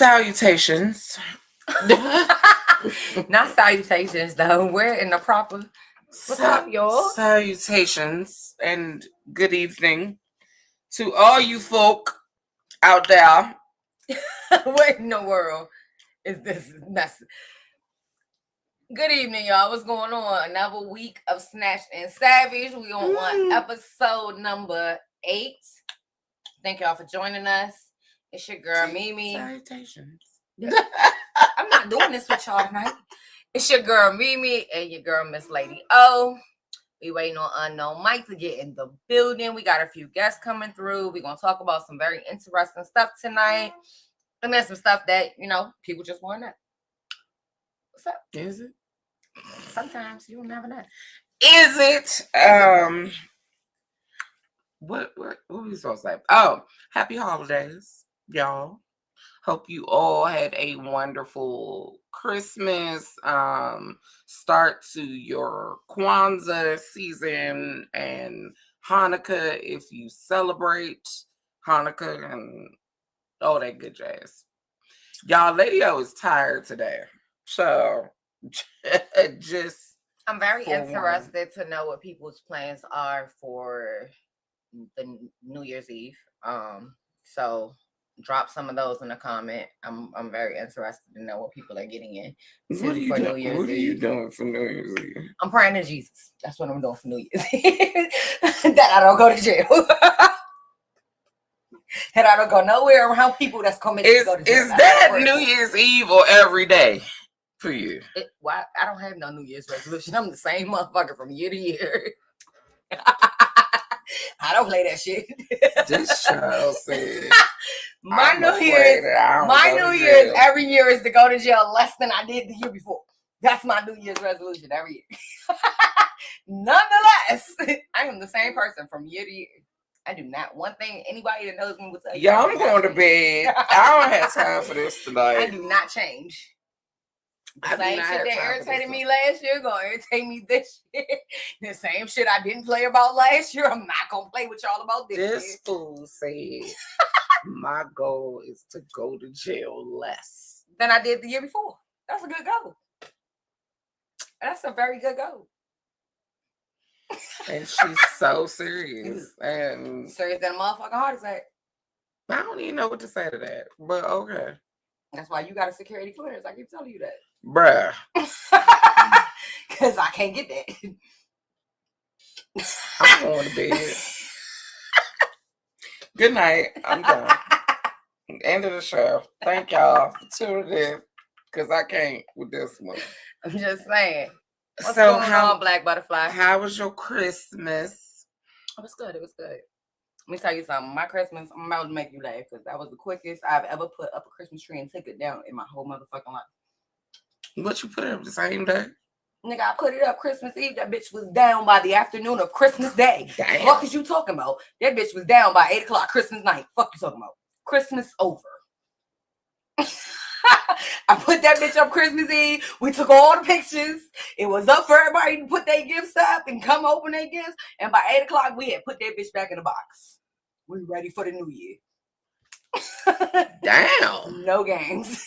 Salutations. Not salutations, though. We're in the proper. What's up, y'all? Salutations and good evening to all you folk out there. What in the world is this mess? Good evening, y'all. What's going on? Another week of Snatched and Savage. We on episode number 8. Thank y'all for joining us. It's your girl, Mimi. Salutations. I'm not doing this with y'all tonight. It's your girl, Mimi, and your girl, Miss Lady O. We waiting on Unknown Mike to get in the building. We got a few guests coming through. We're going to talk about some very interesting stuff tonight. And there's some stuff that, people just want to know. What's up? Is it? Sometimes you'll never know. Is it? What are we supposed to say? Oh, happy holidays, y'all. Hope you all had a wonderful Christmas. Start to your Kwanzaa season and Hanukkah if you celebrate Hanukkah and all that good jazz. Y'all, Lady O is tired today. So just I'm very interested to know what people's plans are for the New Year's Eve. So drop some of those in the comment. I'm very interested to know what people are getting in for New Year's Eve. What are you doing for New Year's Eve? I'm praying to Jesus. That's what I'm doing for New Year's Eve. That I don't go to jail. That I don't go nowhere around people that's committed to go to jail. Is that New Year's Eve or every day for you? Why? I don't have no New Year's resolution. I'm the same motherfucker from year to year. I don't play that shit. This child said my New Year's every year is to go to jail less than I did the year before. That's my New Year's resolution every year. Nonetheless, I am the same person from year to year. I do not. One thing anybody that knows me will tell you. Yeah, I'm going to bed. I don't have time for this tonight. I do not change. The same shit that irritated me last year gonna irritate me this year. The same shit I didn't play about last year, I'm not gonna play with y'all about this year. This fool said my goal is to go to jail less than I did the year before. That's a good goal. That's a very good goal. And she's so serious. And serious than a motherfucking heart attack. I don't even know what to say to that. But okay. That's why you got a security clearance. I keep telling you that. Bruh. Because I can't get that. I'm going to bed. Good night. I'm done. End of the show. Thank y'all for tuning in. Because I can't with this one. I'm just saying. What's going on, Black Butterfly? How was your Christmas? It was good. It was good. Let me tell you something. My Christmas, I'm about to make you laugh because that was the quickest I've ever put up a Christmas tree and took it down in my whole motherfucking life. What, you put it up the same day? Nigga, I put it up Christmas Eve. That bitch was down by the afternoon of Christmas Day. Damn. What is you talking about? That bitch was down by 8 o'clock Christmas night. Fuck you talking about? Christmas over. I put that bitch up Christmas Eve. We took all the pictures. It was up for everybody to put their gifts up and come open their gifts. And by 8 o'clock, we had put that bitch back in the box. We ready for the new year. Damn. No games.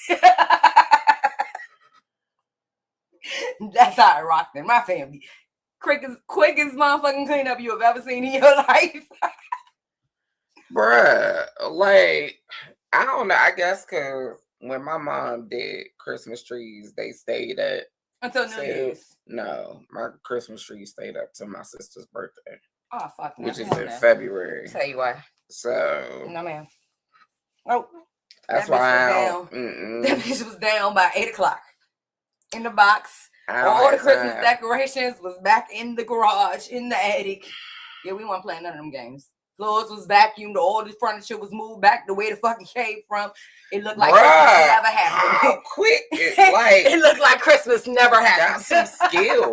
That's how I rocked in my family. Quickest motherfucking cleanup you have ever seen in your life. Bruh, like, I don't know. I guess because when my mom did Christmas trees, they stayed at until New Year's. No, my Christmas tree stayed up to my sister's birthday. Oh fuck, which is in February. I'll tell you why. So no, ma'am. Oh, that's why that bitch was down by 8 o'clock in the box. All the Christmas decorations was back in the garage, in the attic. Yeah, we weren't playing none of them games. Floors was vacuumed. All the furniture was moved back the way the fucking came from. It looked like Christmas never happened. How quick! It looked like Christmas never happened. That's some skill.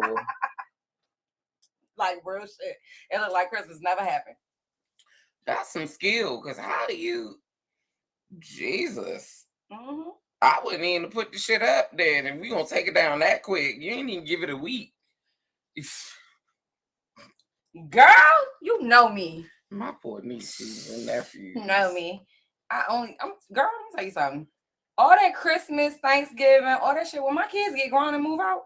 Like real shit. It looked like Christmas never happened. That's some skill. Because how do you... Jesus. Mm-hmm. I wouldn't even put the shit up there, and we gonna take it down that quick. You ain't even give it a week. Girl, you know me. My poor nieces and nephews. You know me. Girl, let me tell you something. all that Christmas, Thanksgiving, all that shit. When my kids get grown and move out,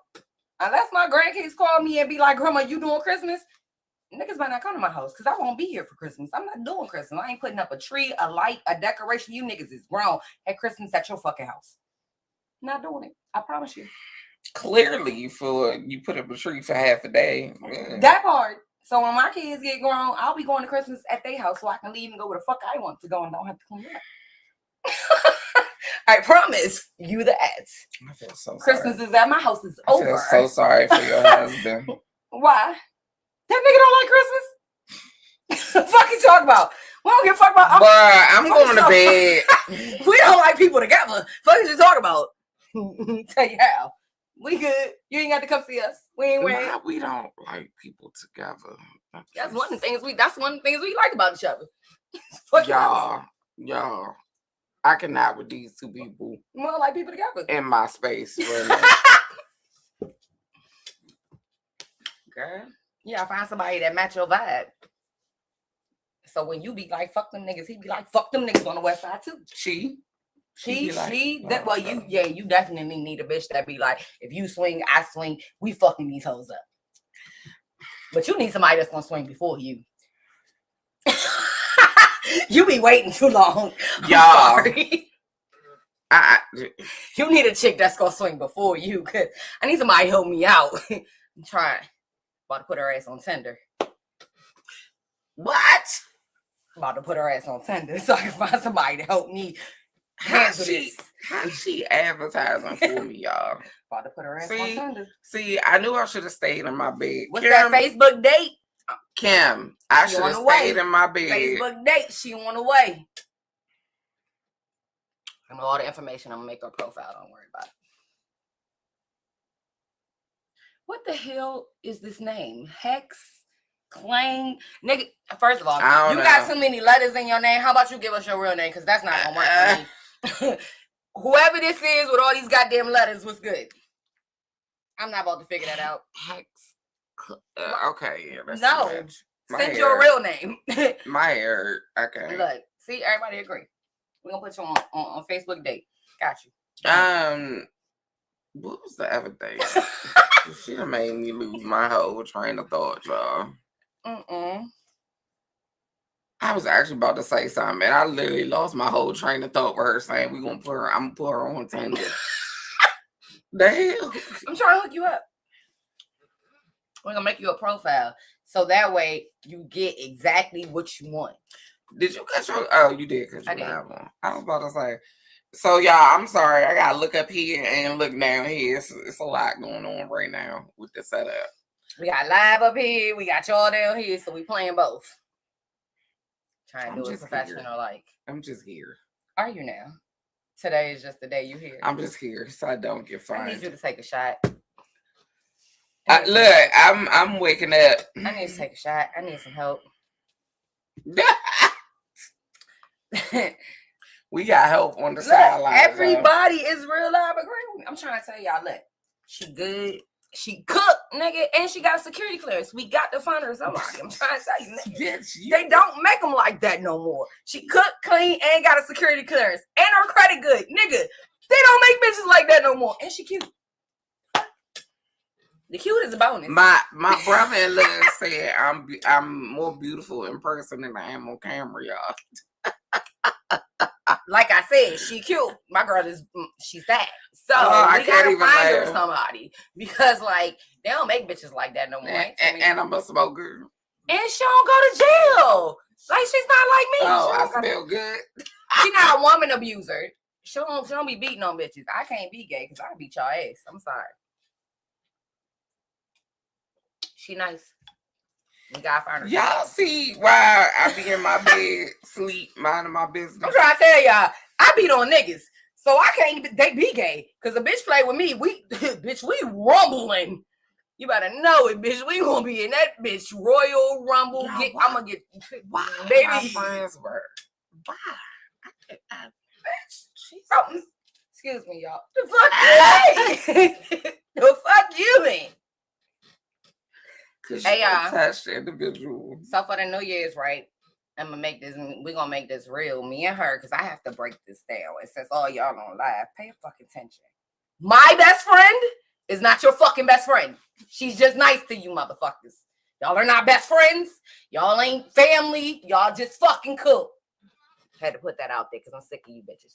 unless my grandkids call me and be like, "Grandma, you doing Christmas?" Niggas might not come to my house because I won't be here for Christmas. I'm not doing Christmas. I ain't putting up a tree, a light, a decoration. You niggas is grown at Christmas at your fucking house. Not doing it. I promise you. Clearly, you put up a tree for half a day. Yeah. That part. So when my kids get grown, I'll be going to Christmas at their house so I can leave and go where the fuck I want to go and don't have to clean up. I promise you that. I feel so Christmas sorry. is at my house is I over. feel so sorry for your husband. Why? That nigga don't like Christmas? Fuck you talk about? We don't give a fuck about. Bruh, I'm going to bed. We don't like people together. Fuck you talk about? Tell you how. We good. You ain't got to come see us. We ain't waiting. Nah, we don't like people together. That's one of the things we like about each other. Fuck y'all. I cannot with these two people. We don't like people together. In my space right now. Girl, yeah, I find somebody that match your vibe. So when you be like, fuck them niggas, he be like, fuck them niggas on the west side too. You definitely need a bitch that be like, if you swing, I swing, we fucking these hoes up. But you need somebody that's gonna swing before you. You be waiting too long. Y'all. You need a chick that's gonna swing before you, cause I need somebody to help me out. I'm trying. About to put her ass on Tinder. What? About to put her ass on Tinder so I can find somebody to help me handle this. How's she advertising for me, y'all? About to put her ass on Tinder. See, I knew I should have stayed in my bed. What's that Facebook date? Kim, I should have stayed in my bed. Facebook date, she on the way. I know all the information. I'm gonna make her profile. Don't worry about it. What the hell is this name? Hex, Clang, nigga. First of all, you got so many letters in your name. How about you give us your real name? Because that's not gonna work for me. Whoever this is with all these goddamn letters was good. I'm not about to figure that out. Hex. Okay, yeah, that's no. Send your real name. My hair. Okay. Look, see, everybody agree. We're gonna put you on Facebook date. Got you. What was the other thing? She done made me lose my whole train of thought, y'all. I was actually about to say something, and I literally lost my whole train of thought with her saying I'm gonna put her on Tinder. The hell? I'm trying to hook you up. We're gonna make you a profile so that way you get exactly what you want. Did you cut your? Oh, you did cut your live on. I was about to say. So y'all, I'm sorry. I gotta look up here and look down here. It's a lot going on right now with the setup. We got live up here. We got y'all down here, so we playing both. Trying to do it professional, like. I'm just here. Are you now? Today is just the day you here. I'm just here, so I don't get fined. I need you to take a shot. Look, I'm waking up. I need to take a shot. I need some help. We got help on the sideline. Everybody is real live agreeing. I'm trying to tell y'all, look, she good. She cooked, nigga, and she got security clearance. We got to find her somebody. I'm trying to tell you, nigga. They don't make them like that no more. She cooked, clean, and got a security clearance. And her credit good. Nigga, they don't make bitches like that no more. And she cute. The cute is a bonus. My brother-in-law said I'm more beautiful in person than I am on camera, y'all. Like I said, she cute. My girl she's that. So we gotta find her somebody because like they don't make bitches like that no more. And I'm a smoker. And she don't go to jail. Like she's not like me. Oh, I smell good. She's not a woman abuser. She don't be beating on bitches. I can't be gay because I beat y'all ass. I'm sorry. She nice. We gotta find her. Y'all see why I be in my bed, sleep, minding my business. I'm trying to tell y'all, I beat on niggas. So I can't they be gay. Cause a bitch play with me. We rumbling. You better know it, bitch. We gonna be in that bitch Royal Rumble. I'm gonna get baby. My friends were. Why? Bitch. Excuse me, y'all. The fuck you mean? The fuck you mean? Hey, y'all. Attached individual. So for the New Year's, right? I'm gonna make this. We're gonna make this real, me and her, because I have to break this down. And since all y'all on live, pay fucking attention. My best friend is not your fucking best friend. She's just nice to you, motherfuckers. Y'all are not best friends. Y'all ain't family. Y'all just fucking cool. Had to put that out there because I'm sick of you bitches.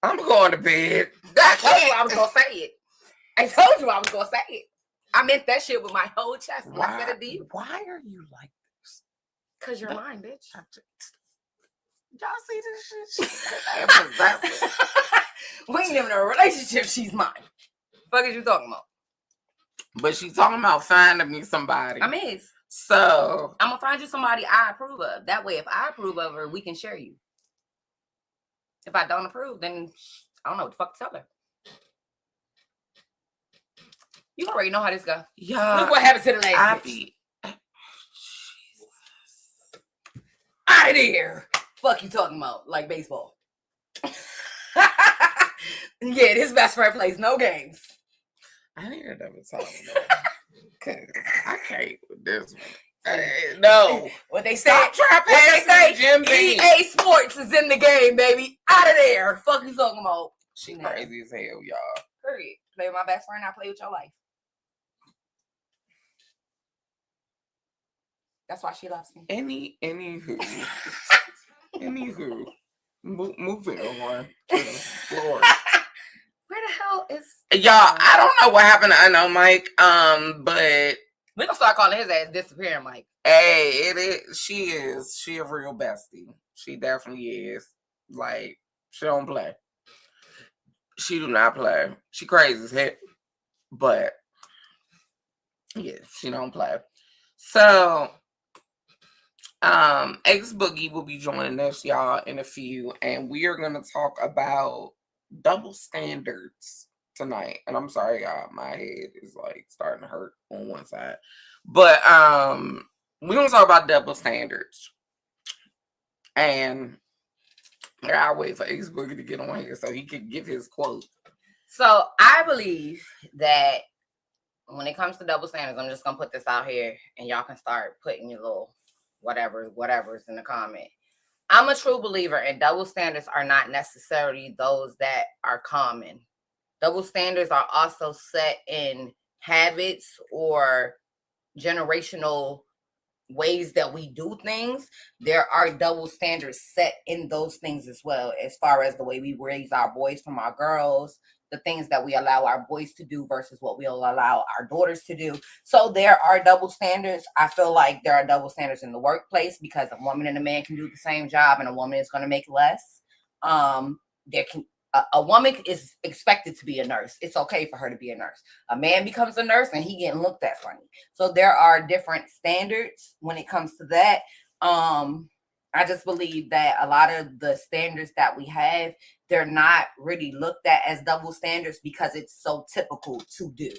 I'm going to bed. I told you I was gonna say it. I told you I was gonna say it. I meant that shit with my whole chest. I said it to you. Why are you like this? Cause you're mine, bitch. Y'all see this shit? We ain't even in a relationship. She's mine. Fuck is you talking about? But she's talking about finding me somebody. I'm his. So I'm gonna find you somebody I approve of. That way, if I approve of her, we can share you. If I don't approve, then I don't know what the fuck to tell her. You already know how this goes. Yeah. Look what happened to the last bitch. Out of here. Fuck you talking about? Like baseball. Yeah, this best friend plays no games. I need to never talk about it. I can't with this one. No. What they say? What they say? EA Sports is in the game, baby. Out of there. Fuck you talking about? She crazy as hell, y'all. Period. Play with my best friend. I play with your life. That's why she loves me. Anywho, moving on to the floor. Where the hell is y'all? I don't know what happened to Unknown Mike. But we gonna start calling his ass disappearing Mike. Hey, it is. She is. She a real bestie. She definitely is. Like, she don't play. She do not play. She crazy as heck. But yeah, she don't play. So X Boogie will be joining us, y'all, in a few, and we are gonna talk about double standards tonight. And I'm sorry, y'all, my head is like starting to hurt on one side. But we're gonna talk about double standards. And I'll wait for X Boogie to get on here so he can give his quote. So I believe that when it comes to double standards, I'm just gonna put this out here and y'all can start putting your little whatever's in the comment. I'm a true believer in double standards are not necessarily those that are common. Double standards are also set in habits or generational ways that we do things. There are double standards set in those things as well, as far as the way we raise our boys from our girls, the things that we allow our boys to do versus what we'll allow our daughters to do. So there are double standards. I feel like there are double standards in the workplace because a woman and a man can do the same job and a woman is going to make less. A woman is expected to be a nurse. It's okay for her to be a nurse. A man becomes a nurse and he getting looked at funny. So there are different standards when it comes to that. I just believe that a lot of the standards that we have, they're not really looked at as double standards because it's so typical to do.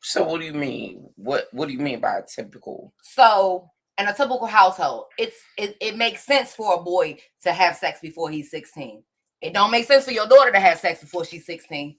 So what do you mean? What do you mean by typical? So in a typical household, it makes sense for a boy to have sex before he's 16. It don't make sense for your daughter to have sex before she's 16.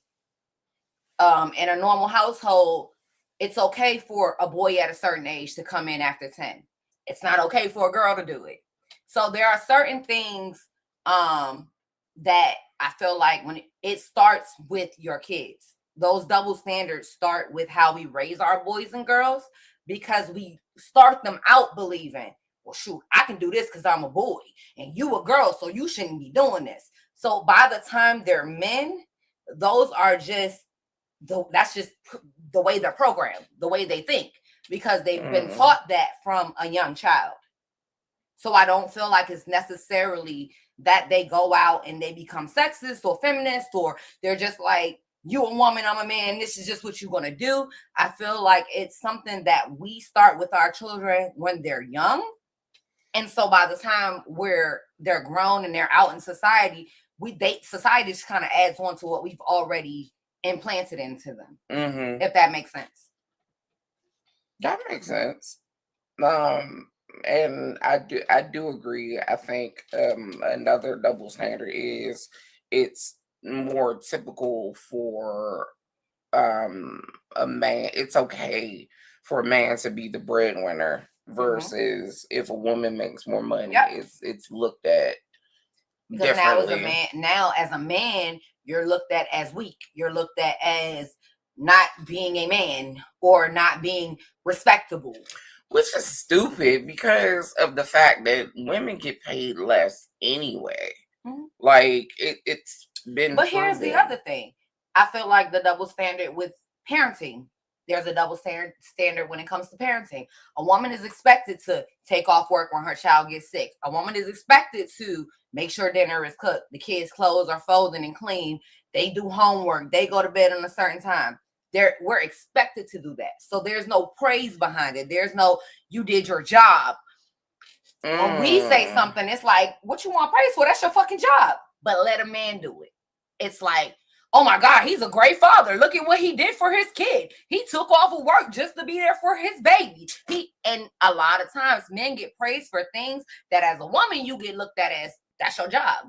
In a normal household, it's okay for a boy at a certain age to come in after 10. It's not okay for a girl to do it. So there are certain things that I feel like when it starts with your kids. Those double standards start with how we raise our boys and girls, because we start them out believing, well, shoot, I can do this because I'm a boy and you a girl, so you shouldn't be doing this. So by the time they're men, those are that's just the way they're programmed, the way they think, because they've been taught that from a young child. So I don't feel like it's necessarily that they go out and they become sexist or feminist, or they're just like, you a woman, I'm a man, this is just what you're going to do. I feel like it's something that we start with our children when they're young. And so by the time they're grown and they're out in society, society just kind of adds on to what we've already implanted into them. Mm-hmm. If that makes sense. That makes sense. And I do agree. I think another double standard is it's more typical for a man. It's okay for a man to be the breadwinner versus if a woman makes more money, Yep. it's looked at because differently. now as a man, you're looked at as weak. You're looked at as not being a man or not being respectable. Which is stupid because of the fact that women get paid less anyway. Like it's been But here's the other thing. I feel like the double standard with parenting. There's a double standard when it comes to parenting. A woman is expected to take off work when her child gets sick. A woman is expected to make sure dinner is cooked. The kids' clothes are folded and clean. They do homework. They go to bed on a certain time. We're expected to do that. So there's no praise behind it. There's no, you did your job. When we say something, it's like, what you want praise for? That's your fucking job. But let a man do it. It's like, oh my God, he's a great father. Look at what he did for his kid. He took off of work just to be there for his baby. And a lot of times men get praised for things that as a woman you get looked at as that's your job.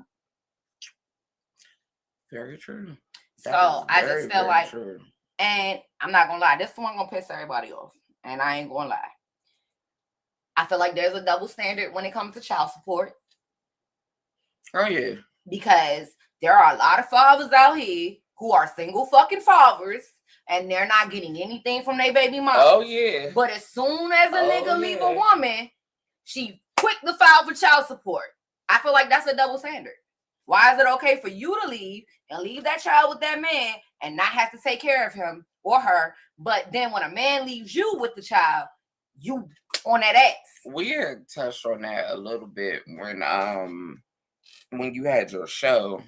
Very true. So I just feel like, true. And I'm not gonna lie, this one gonna piss everybody off. And I ain't gonna lie. I feel like there's a double standard when it comes to child support. Oh, yeah. Because there are a lot of fathers out here who are single fucking fathers and they're not getting anything from their baby mama. Oh, yeah. But as soon as a nigga leave a woman, she quick to file for child support. I feel like that's a double standard. Why is it okay for you to leave and leave that child with that man and not have to take care of him or her? But then when a man leaves you with the child, you on that ass. We had touched on that a little bit when you had your show.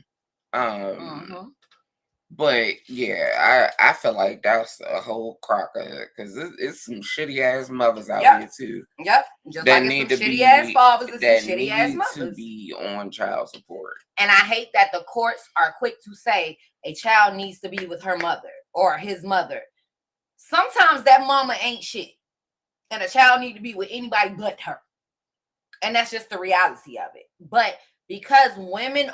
But yeah, I feel like that's a whole crocker because it's some shitty ass mothers out here too. Yep, just that like need some shitty ass fathers and some shitty ass mothers to be on child support. And I hate that the courts are quick to say a child needs to be with her mother or his mother. Sometimes that mama ain't shit, and a child need to be with anybody but her, and that's just the reality of it. But because women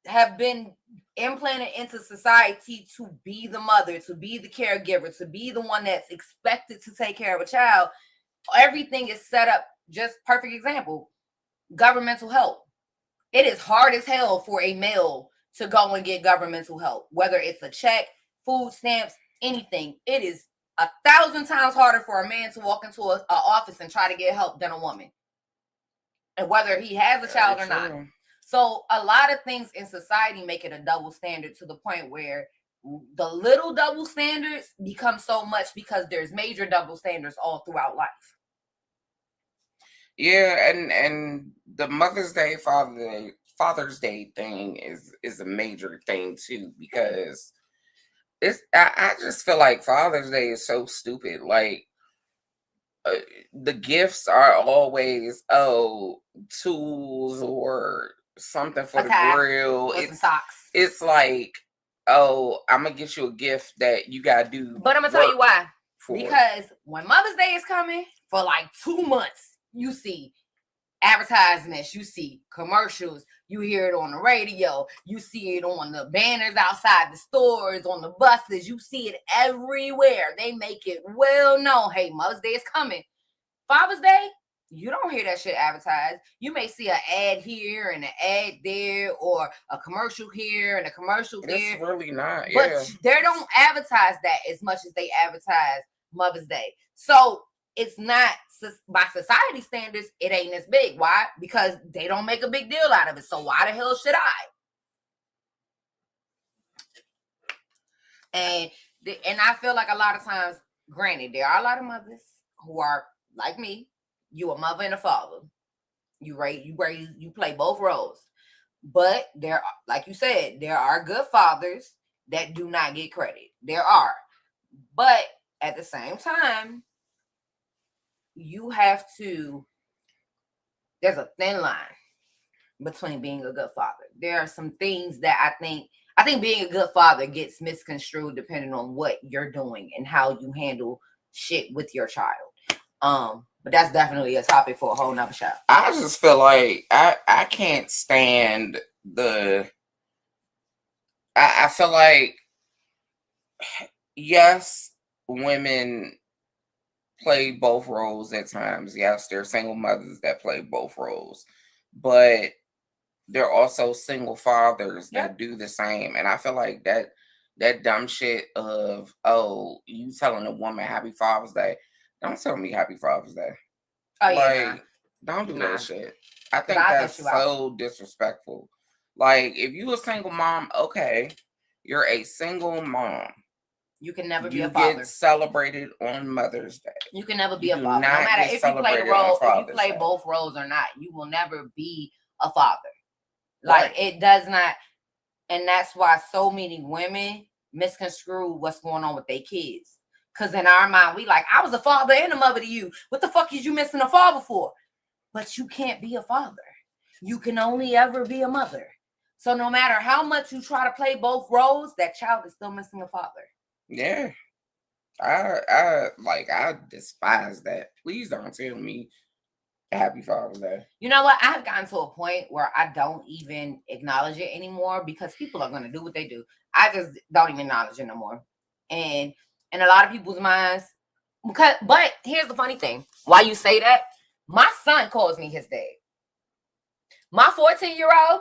have been implanted into society to be the mother, to be the caregiver, to be the one that's expected to take care of a child, everything is set up. Just perfect example, governmental help. It is hard as hell for a male to go and get governmental help, whether it's a check, food stamps, anything. It is 1,000 times harder for a man to walk into an office and try to get help than a woman, and whether he has a child or not. So a lot of things in society make it a double standard to the point where the little double standards become so much because there's major double standards all throughout life. Yeah, and the Mother's Day, Father's Day thing is a major thing too, because I just feel like Father's Day is so stupid. Like the gifts are always tools or something for the grill. It's socks. It's like, I'm gonna get you a gift that you gotta do. But I'm gonna tell you why. Because when Mother's Day is coming, for like 2 months, you see advertisements, you see commercials, you hear it on the radio, you see it on the banners outside the stores, on the buses, you see it everywhere. They make it well known, hey, Mother's Day is coming. Father's Day, you don't hear that shit advertised. You may see an ad here and an ad there, or a commercial here and a commercial there. It's really not, but they don't advertise that as much as they advertise Mother's Day. So it's not, by society standards, it ain't as big. Why? Because they don't make a big deal out of it. So why the hell should I? And I feel like a lot of times, granted, there are a lot of mothers who are like me. You a mother and a father. You play both roles. But there, like you said, there are good fathers that do not get credit. There are. But at the same time, you have to, there's a thin line between being a good father. There are some things that I think being a good father gets misconstrued depending on what you're doing and how you handle shit with your child. But that's definitely a topic for a whole nother show. I just feel like I can't stand I feel like, yes, women play both roles at times. Yes, there are single mothers that play both roles, but there are also single fathers Yep. that do the same. And I feel like that dumb shit of, oh, you telling a woman Happy Father's Day. Don't tell me Happy Father's Day. Oh yeah, Like, don't do nah. that shit. I Cause think I'll that's cuss you out. so disrespectful. Like, if you a single mom, okay, you're a single mom. You can never be You a father. get celebrated on Mother's Day. You can never be You a do father. No not matter get if you play the celebrated on role, if you Father's play Day. both roles or not, you will never be a father. Right. Like it does not, and that's why so many women misconstrue what's going on with their kids. Cause in our mind, we like, I was a father and a mother to you. What the fuck is you missing a father for? But you can't be a father. You can only ever be a mother. So no matter how much you try to play both roles, that child is still missing a father. Yeah. I despise that. Please don't tell me Happy Father's Day. You know what? I've gotten to a point where I don't even acknowledge it anymore because people are gonna do what they do. I just don't even acknowledge it no more. And in a lot of people's minds, but here's the funny thing. Why you say that? My son calls me his dad. My 14-year-old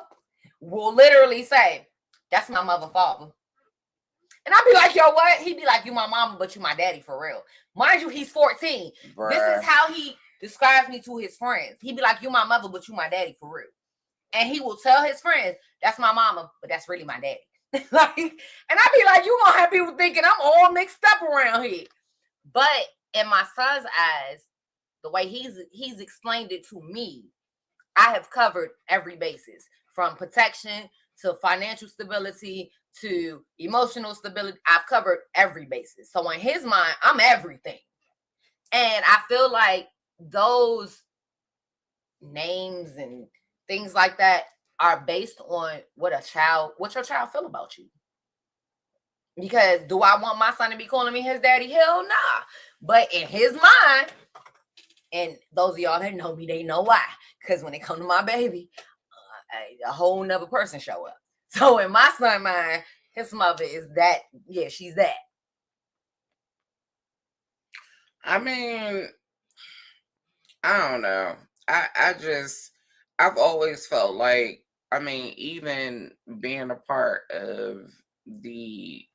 will literally say, "That's my mother, father." And I'll be like, yo, what? He'd be like, you my mama, but you my daddy for real. Mind you, he's 14. Bruh. This is how he describes me to his friends. He'd be like, you my mother, but you my daddy for real. And he will tell his friends, that's my mama, but that's really my daddy. Like, and I'd be like, you gonna have people thinking I'm all mixed up around here. But in my son's eyes, the way he's explained it to me, I have covered every basis from protection to financial stability to emotional stability. I've covered every basis. So in his mind, I'm everything. And I feel like those names and things like that are based on what your child feel about you. Because do I want my son to be calling me his daddy? Hell nah. But in his mind, and those of y'all that know me, they know why. Because when it comes to my baby, a whole nother person show up. So in my son's mind, his mother is that. Yeah, she's that. I mean, I don't know. I've always felt like, I mean, even being a part of the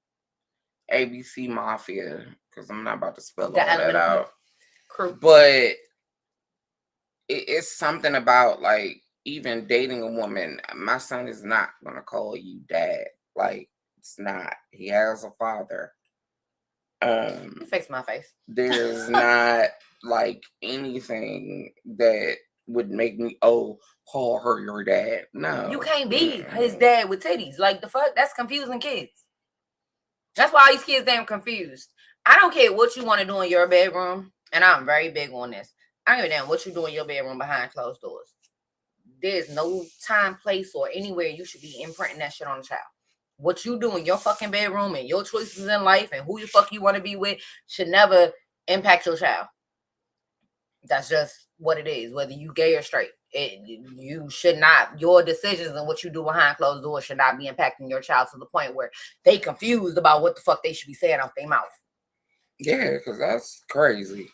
ABC Mafia, because I'm not about to spell all that out. Crew. But it's something about, like, even dating a woman. My son is not going to call you dad. Like, it's not. He has a father. Fix my face. There's not like anything that would make me call her your dad. No, you can't be his dad with titties. Like the fuck, that's confusing kids. That's why these kids damn confused. I don't care what you want to do in your bedroom, and I'm very big on this. I don't give a damn what you do in your bedroom behind closed doors. There's no time, place, or anywhere you should be imprinting that shit on a child. What you do in your fucking bedroom and your choices in life and who the fuck you want to be with should never impact your child. That's just what it is, whether you gay or straight. You should not, your decisions and what you do behind closed doors should not be impacting your child to the point where they confused about what the fuck they should be saying off their mouth. Yeah, because that's crazy.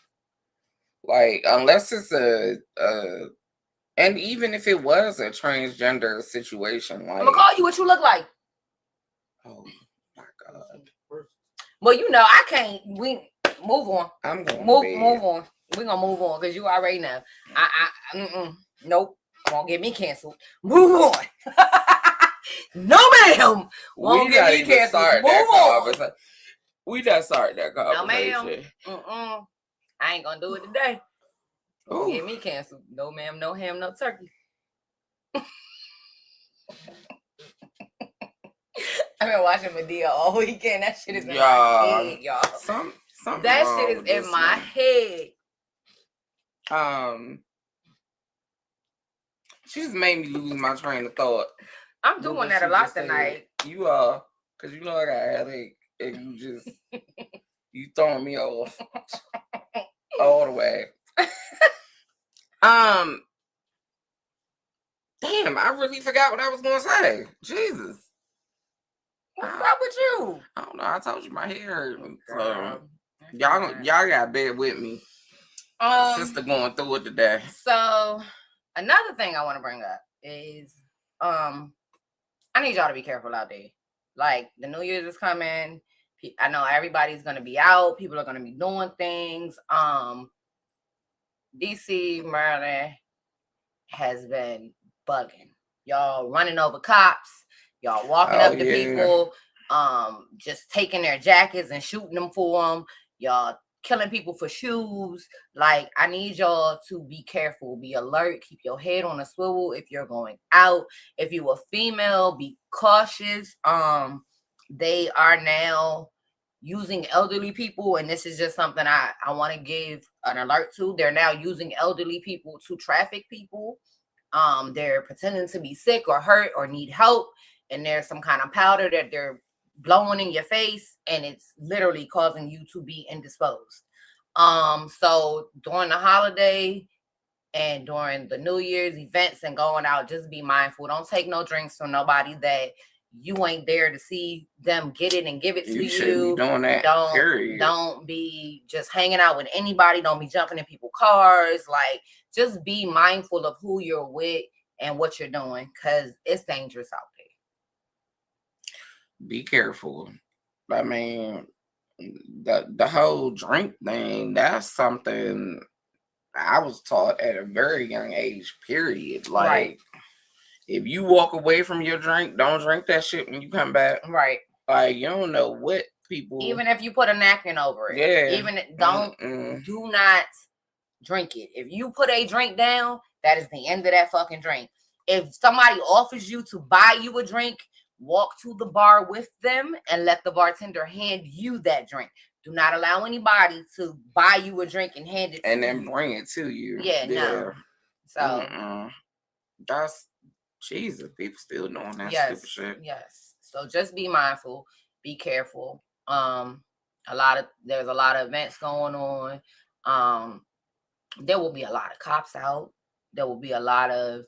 Like, unless it's and even if it was a transgender situation, like, I'm gonna call you what you look like. Oh my god. Well, you know, I can't. We move on. I'm gonna move on. We're gonna move on because you already know. Nope. Won't get me canceled. Move on. No, ma'am. Won't get me canceled. Move on. We just started that conversation. No, ma'am. I ain't gonna do it today. Won't get me canceled. No, ma'am. No ham, no turkey. I've been watching Medea all weekend. That shit is in my head, y'all. That shit is in my head. She just made me lose my train of thought. I'm doing that a lot tonight. You are, because you know I got a headache, and you throwing me off all the way. Damn, I really forgot what I was gonna say. Jesus. What's up with you? I don't know. I told you my hair hurt. So y'all gotta bear with me. Sister going through it today. So another thing I want to bring up is I need y'all to be careful out there. Like the New Year's is coming. I know everybody's gonna be out. People are gonna be doing things. DC, Maryland has been bugging. Y'all running over cops. Y'all walking up to people. Just taking their jackets and shooting them for them. Y'all killing people for shoes. Like, I need y'all to be careful, be alert, keep your head on a swivel if you're going out. If you're a female, be cautious. They are now using elderly people, and this is just something I want to give an alert to. They're now using elderly people to traffic people. They're pretending to be sick or hurt or need help, and there's some kind of powder that they're blowing in your face, and it's literally causing you to be indisposed. So during the holiday and during the New Year's events and going out, just be mindful. Don't take no drinks from nobody that you ain't there to see them get it and give it to you. Shouldn't be doing that. Don't be just hanging out with anybody. Don't be jumping in people's cars. Like, just be mindful of who you're with and what you're doing, because it's dangerous out there. Be careful. I mean, the whole drink thing, that's something I was taught at a very young age, period. Like, right. If you walk away from your drink, don't drink that shit when you come back. Right. Like, you don't know what people... Even if you put a napkin over it. Yeah. Even do not drink it. If you put a drink down, that is the end of that fucking drink. If somebody offers you to buy you a drink, walk to the bar with them and let the bartender hand you that drink. Do not allow anybody to buy you a drink and hand it to you. And then bring it to you. Yeah, no. So... That's... Jesus, people still doing that stupid shit. Yes. So just be mindful, be careful. There's a lot of events going on. There will be a lot of cops out. There will be a lot of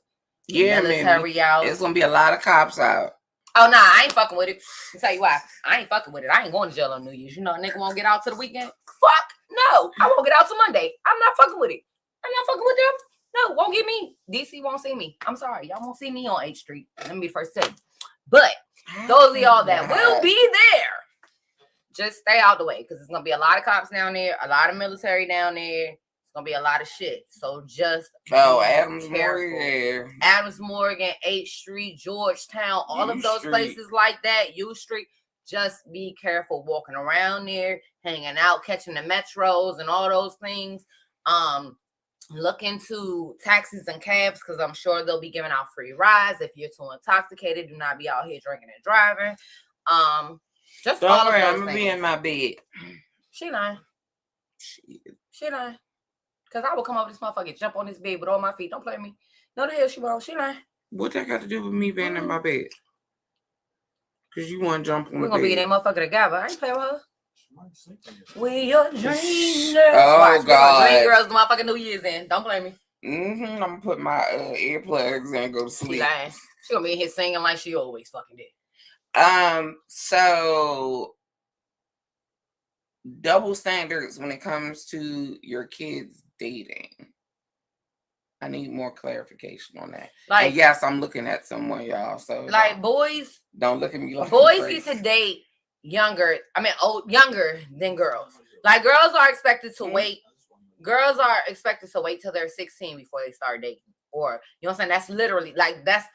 military out. It's gonna be a lot of cops out. Oh nah, I ain't fucking with it. I'll tell you why. I ain't fucking with it. I ain't going to jail on New Year's. You know, a nigga won't get out to the weekend. Fuck no. I won't get out to Monday. I'm not fucking with it. I'm not fucking with them. No, won't get me. DC won't see me. I'm sorry. Y'all won't see me on H Street. Let me be the first to tell you. But those of y'all that will be there, just stay out the way, because it's going to be a lot of cops down there, a lot of military down there. It's going to be a lot of shit. So just Adams Morgan. Adams Morgan, H Street, Georgetown, all of those places like that, U Street. Just be careful walking around there, hanging out, catching the metros and all those things. Look into taxis and cabs, because I'm sure they'll be giving out free rides. If you're too intoxicated, do not be out here drinking and driving. Just don't worry, I'm gonna be in my bed. She lying. She lying. Because I will come over this motherfucker, jump on this bed with all my feet. Don't play with me. No, the hell she won't. She lying. What that got to do with me being in my bed? Because you want to jump on the bed. We're going to be in that motherfucker together. I ain't playing with her. We are dreamers. Oh, God. Dream girls, the motherfucking New Year's in. Don't blame me. I'm going to put my earplugs in and go to sleep. She going to be in here singing like she always fucking did. So, double standards when it comes to your kids dating. I need more clarification on that. Like, and yes, I'm looking at someone, y'all. So, like, boys. Don't look at me like boys get to date younger than girls. Like, girls are expected to wait. Girls are expected to wait till they're 16 before they start dating. Or, you know what I'm saying? That's literally, like, that's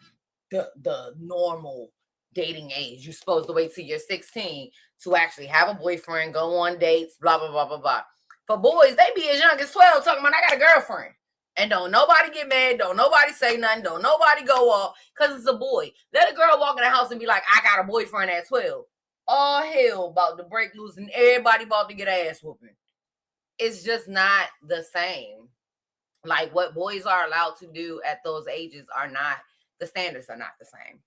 the normal dating age. You're supposed to wait till you're 16 to actually have a boyfriend, go on dates, blah, blah, blah, blah, blah. For boys, they be as young as 12 talking about, I got a girlfriend. And don't nobody get mad. Don't nobody say nothing. Don't nobody go off, because it's a boy. Let a girl walk in the house and be like, I got a boyfriend at 12. All hell about to break loose and everybody about to get ass whooping. It's just not the same. Like, what boys are allowed to do at those ages are not, the standards are not the same.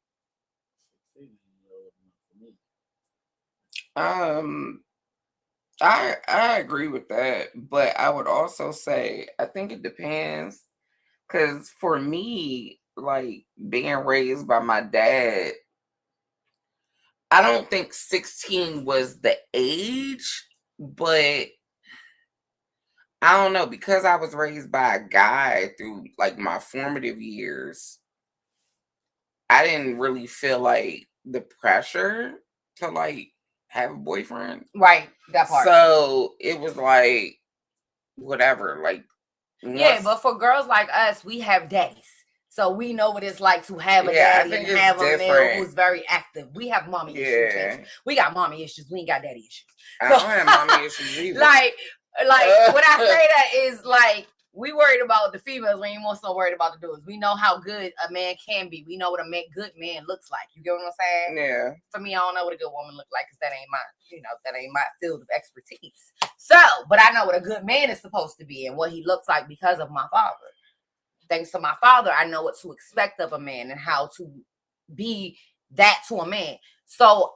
I agree with that, but I would also say I think it depends, because for me, like, being raised by my dad, I don't think 16 was the age, but I don't know, because I was raised by a guy through like my formative years. I didn't really feel like the pressure to like have a boyfriend. Right, that part. So it was like whatever. Like Yeah, once, but for girls like us, we have daddies. So we know what it's like to have a yeah, I daddy and think it's have a male different. who's very active. We have mommy issues, bitch. Yeah, We got mommy issues. We ain't got daddy issues. I So don't have mommy issues either. like when I say that is like we worried about the females, we ain't more so worried about the dudes. We know how good a man can be. We know what a good man looks like. You get what I'm saying? Yeah. For me, I don't know what a good woman look like because that ain't that ain't my field of expertise. So, but I know what a good man is supposed to be and what he looks like because of my father. Thanks to my father, I know what to expect of a man and how to be that to a man. So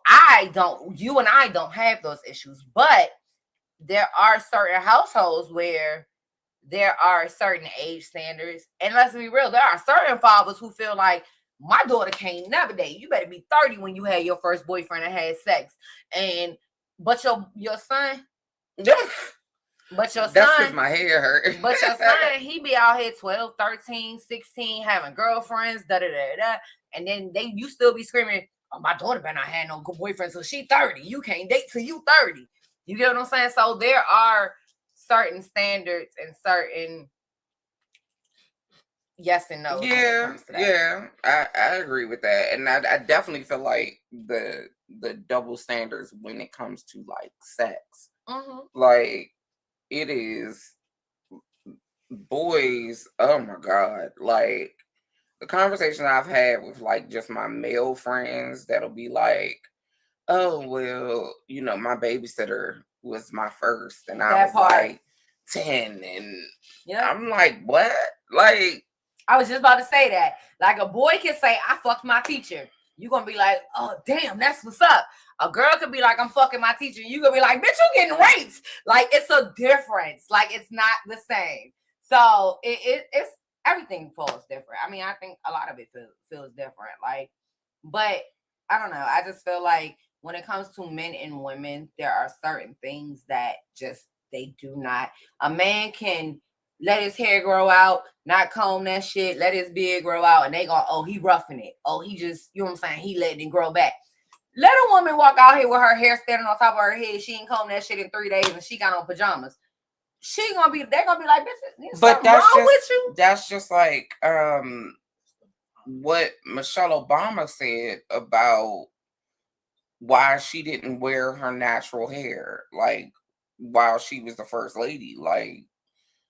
you and I don't have those issues, but there are certain households where there are certain age standards. And let's be real, there are certain fathers who feel like my daughter can't never date. You better be 30 when you had your first boyfriend and had sex. But your son, but your That's because son, my hair hurt. but your son, he be out here 12, 13, 16, having girlfriends, da-da-da-da. And then you still be screaming, oh, my daughter better not have no good boyfriend till she 30. You can't date till you 30. You get what I'm saying? So there are certain standards and certain yes and no. Yeah, yeah, I agree with that, and I definitely feel like the double standards when it comes to like sex, like it is boys. Oh my god, like the conversation I've had with like just my male friends that'll be like, oh well, my babysitter was my first, and I was like 10, and I'm like, what, like. I was just about to say that. Like a boy can say, I fucked my teacher. You're going to be like, oh, damn, that's what's up. A girl could be like, I'm fucking my teacher. You're going to be like, bitch, you getting raped. Like, it's a difference. Like, it's not the same. So, it's everything feels different. I mean, I think a lot of it feels different. Like, but I don't know. I just feel like when it comes to men and women, there are certain things that just, they do not. A man can let his hair grow out, not comb that shit, let his beard grow out, and they go, oh, he roughing it. Oh, he just, you know what I'm saying? He letting it grow back. Let a woman walk out here with her hair standing on top of her head. She ain't combed that shit in 3 days and she got on pajamas. They're gonna be like, bitch, but wrong with you? That's just like what Michelle Obama said about why she didn't wear her natural hair, like while she was the first lady. Like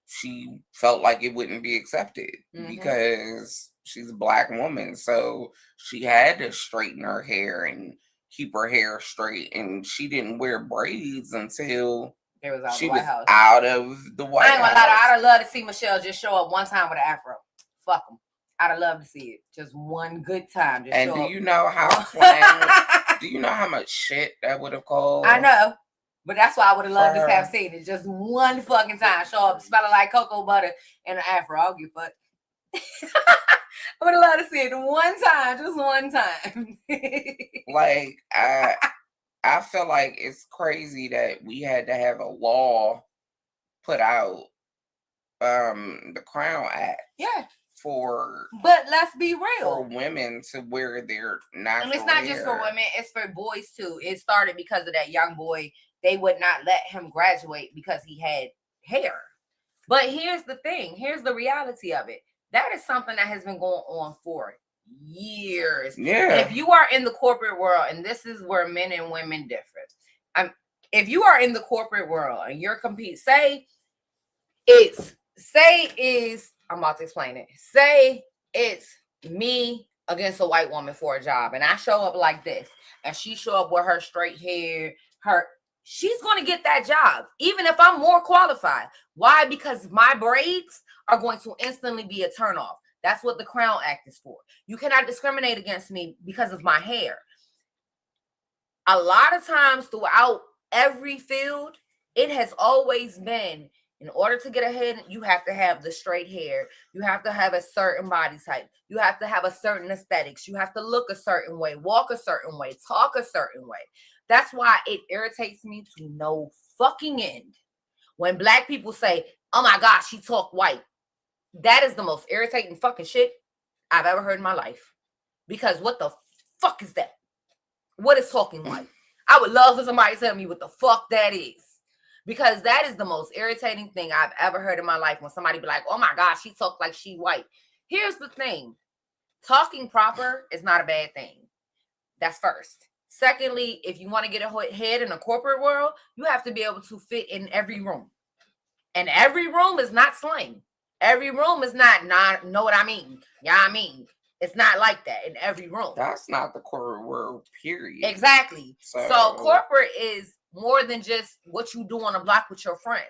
she felt like it wouldn't be accepted because she's a black woman. So she had to straighten her hair and keep her hair straight. And she didn't wear braids until she was out of the White House. I ain't gonna lie, I'd love to see Michelle just show up one time with an afro. Fuck them. I'd love to see it. Just one good time. Just and do you know how do you know how much shit that would have cost? I know. But that's why I would have loved to have seen it. Just one fucking time. Show up smelling like cocoa butter and an afro. I'll give fuck. I would have loved to see it one time. Just one time. Like, I feel like it's crazy that we had to have a law put out, the Crown Act. Yeah. But let's be real. For women to wear their natural And it's not hair. just for women, it's for boys too. It started because of that young boy. They would not let him graduate because he had hair. But here's the thing. Here's the reality of it. That is something that has been going on for years. Yeah. And if you are in the corporate world, and this is where men and women differ. If you are in the corporate world and you're I'm about to explain it. Say it's me against a white woman for a job, and I show up like this, and she show up with her straight hair, she's going to get that job, even if I'm more qualified. Why? Because my braids are going to instantly be a turnoff. That's what the Crown Act is for. You cannot discriminate against me because of my hair. A lot of times throughout every field, it has always been, in order to get ahead, you have to have the straight hair. You have to have a certain body type. You have to have a certain aesthetics. You have to look a certain way, walk a certain way, talk a certain way. That's why it irritates me to no fucking end when black people say, Oh my gosh, she talk white. That is the most irritating fucking shit I've ever heard in my life. Because what the fuck is that? What is talking white? I would love for somebody to tell me what the fuck that is. Because that is the most irritating thing I've ever heard in my life when somebody be like, oh my gosh, she talk like she white. Here's the thing. Talking proper is not a bad thing. That's first. Secondly, if you want to get a head in a corporate world, you have to be able to fit in every room. And every room is not slang. Every room is not know what I mean. Yeah, I mean. It's not like that in every room. That's not the corporate world, period. Exactly. So corporate is more than just what you do on a block with your friends.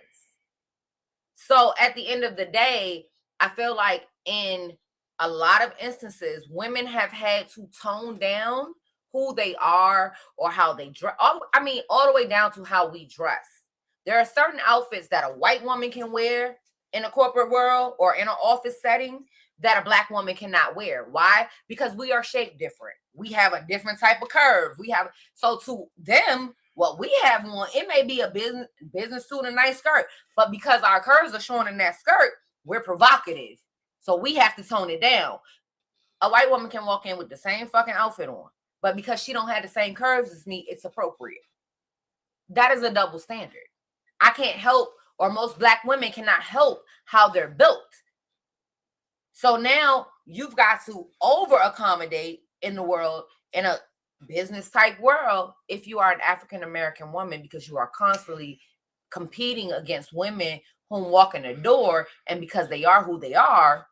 So at the end of the day, I feel like in a lot of instances, women have had to tone down who they are or how they dress. All the way down to how we dress. There are certain outfits that a white woman can wear in a corporate world or in an office setting that a black woman cannot wear. Why? Because we are shaped different. We have a different type of curve. So to them, what we have on, it may be a business suit and a nice skirt, but because our curves are showing in that skirt, we're provocative. So we have to tone it down. A white woman can walk in with the same fucking outfit on, but because she don't have the same curves as me, it's appropriate. That is a double standard. I can't help, or most black women cannot help how they're built. So now you've got to over accommodate in the world, in a business type world, if you are an African American woman, because you are constantly competing against women who walk in the door, and because they are who they are,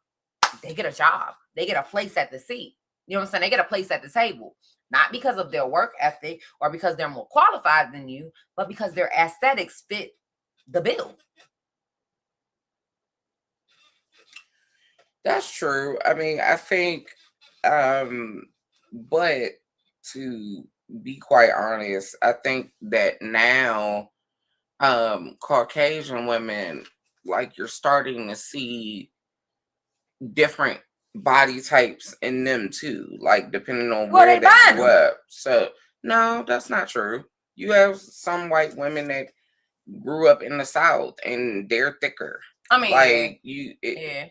they get a job. They get a place at the seat. You know what I'm saying? They get a place at the table. Not because of their work ethic or because they're more qualified than you, but because their aesthetics fit the bill. That's true. I mean, I think, but to be quite honest, I think that now, Caucasian women, like, you're starting to see different body types in them too, like depending on where they grew up. So no, that's not true. You have some white women that grew up in the South and they're thicker. I mean, like yeah.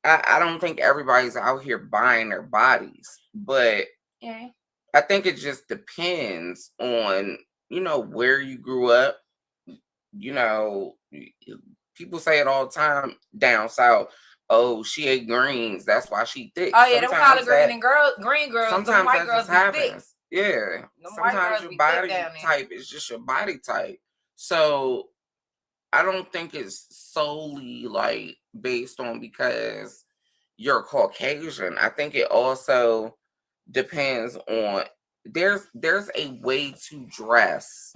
I don't think everybody's out here buying their bodies, but yeah. I think it just depends on, where you grew up. People say it all the time down south. Oh, she ate greens. That's why she thick. Oh yeah, them collard green girls. Sometimes white that girls just happens. Thick. Yeah. Sometimes your body type is just your body type. So I don't think it's solely like based on because you're Caucasian. I think it also depends on there's a way to dress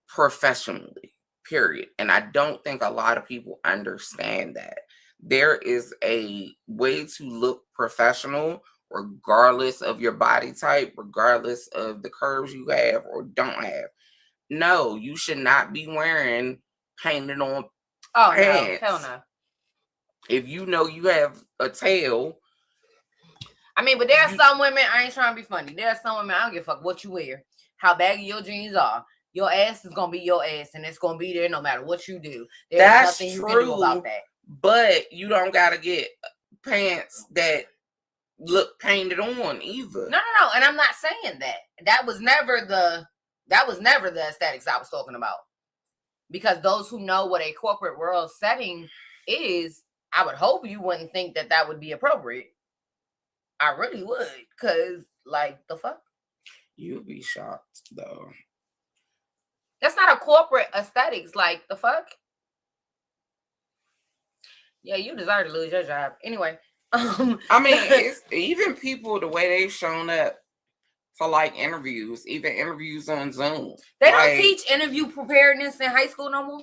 professionally, period. And I don't think a lot of people understand that. There is a way to look professional regardless of your body type, regardless of the curves you have or don't have. No, you should not be wearing painted on pants. No, hell no. If you know you have a tail. I mean, but there are some women, I ain't trying to be funny. There are some women, I don't give a fuck what you wear, how baggy your jeans are. Your ass is going to be your ass, and it's going to be there no matter what you do. There's nothing you can do about that. But you don't got to get pants that look painted on either. No. And I'm not saying that. That was never the aesthetics I was talking about. Because those who know what a corporate world setting is, I would hope you wouldn't think that would be appropriate. I really would, because, like, the fuck? You'd be shocked, though. That's not a corporate aesthetics, like, the fuck? Yeah, you deserve to lose your job. Anyway. I mean, it's even people, the way they've shown up for, like, interviews, even interviews on Zoom. They don't teach interview preparedness in high school no more?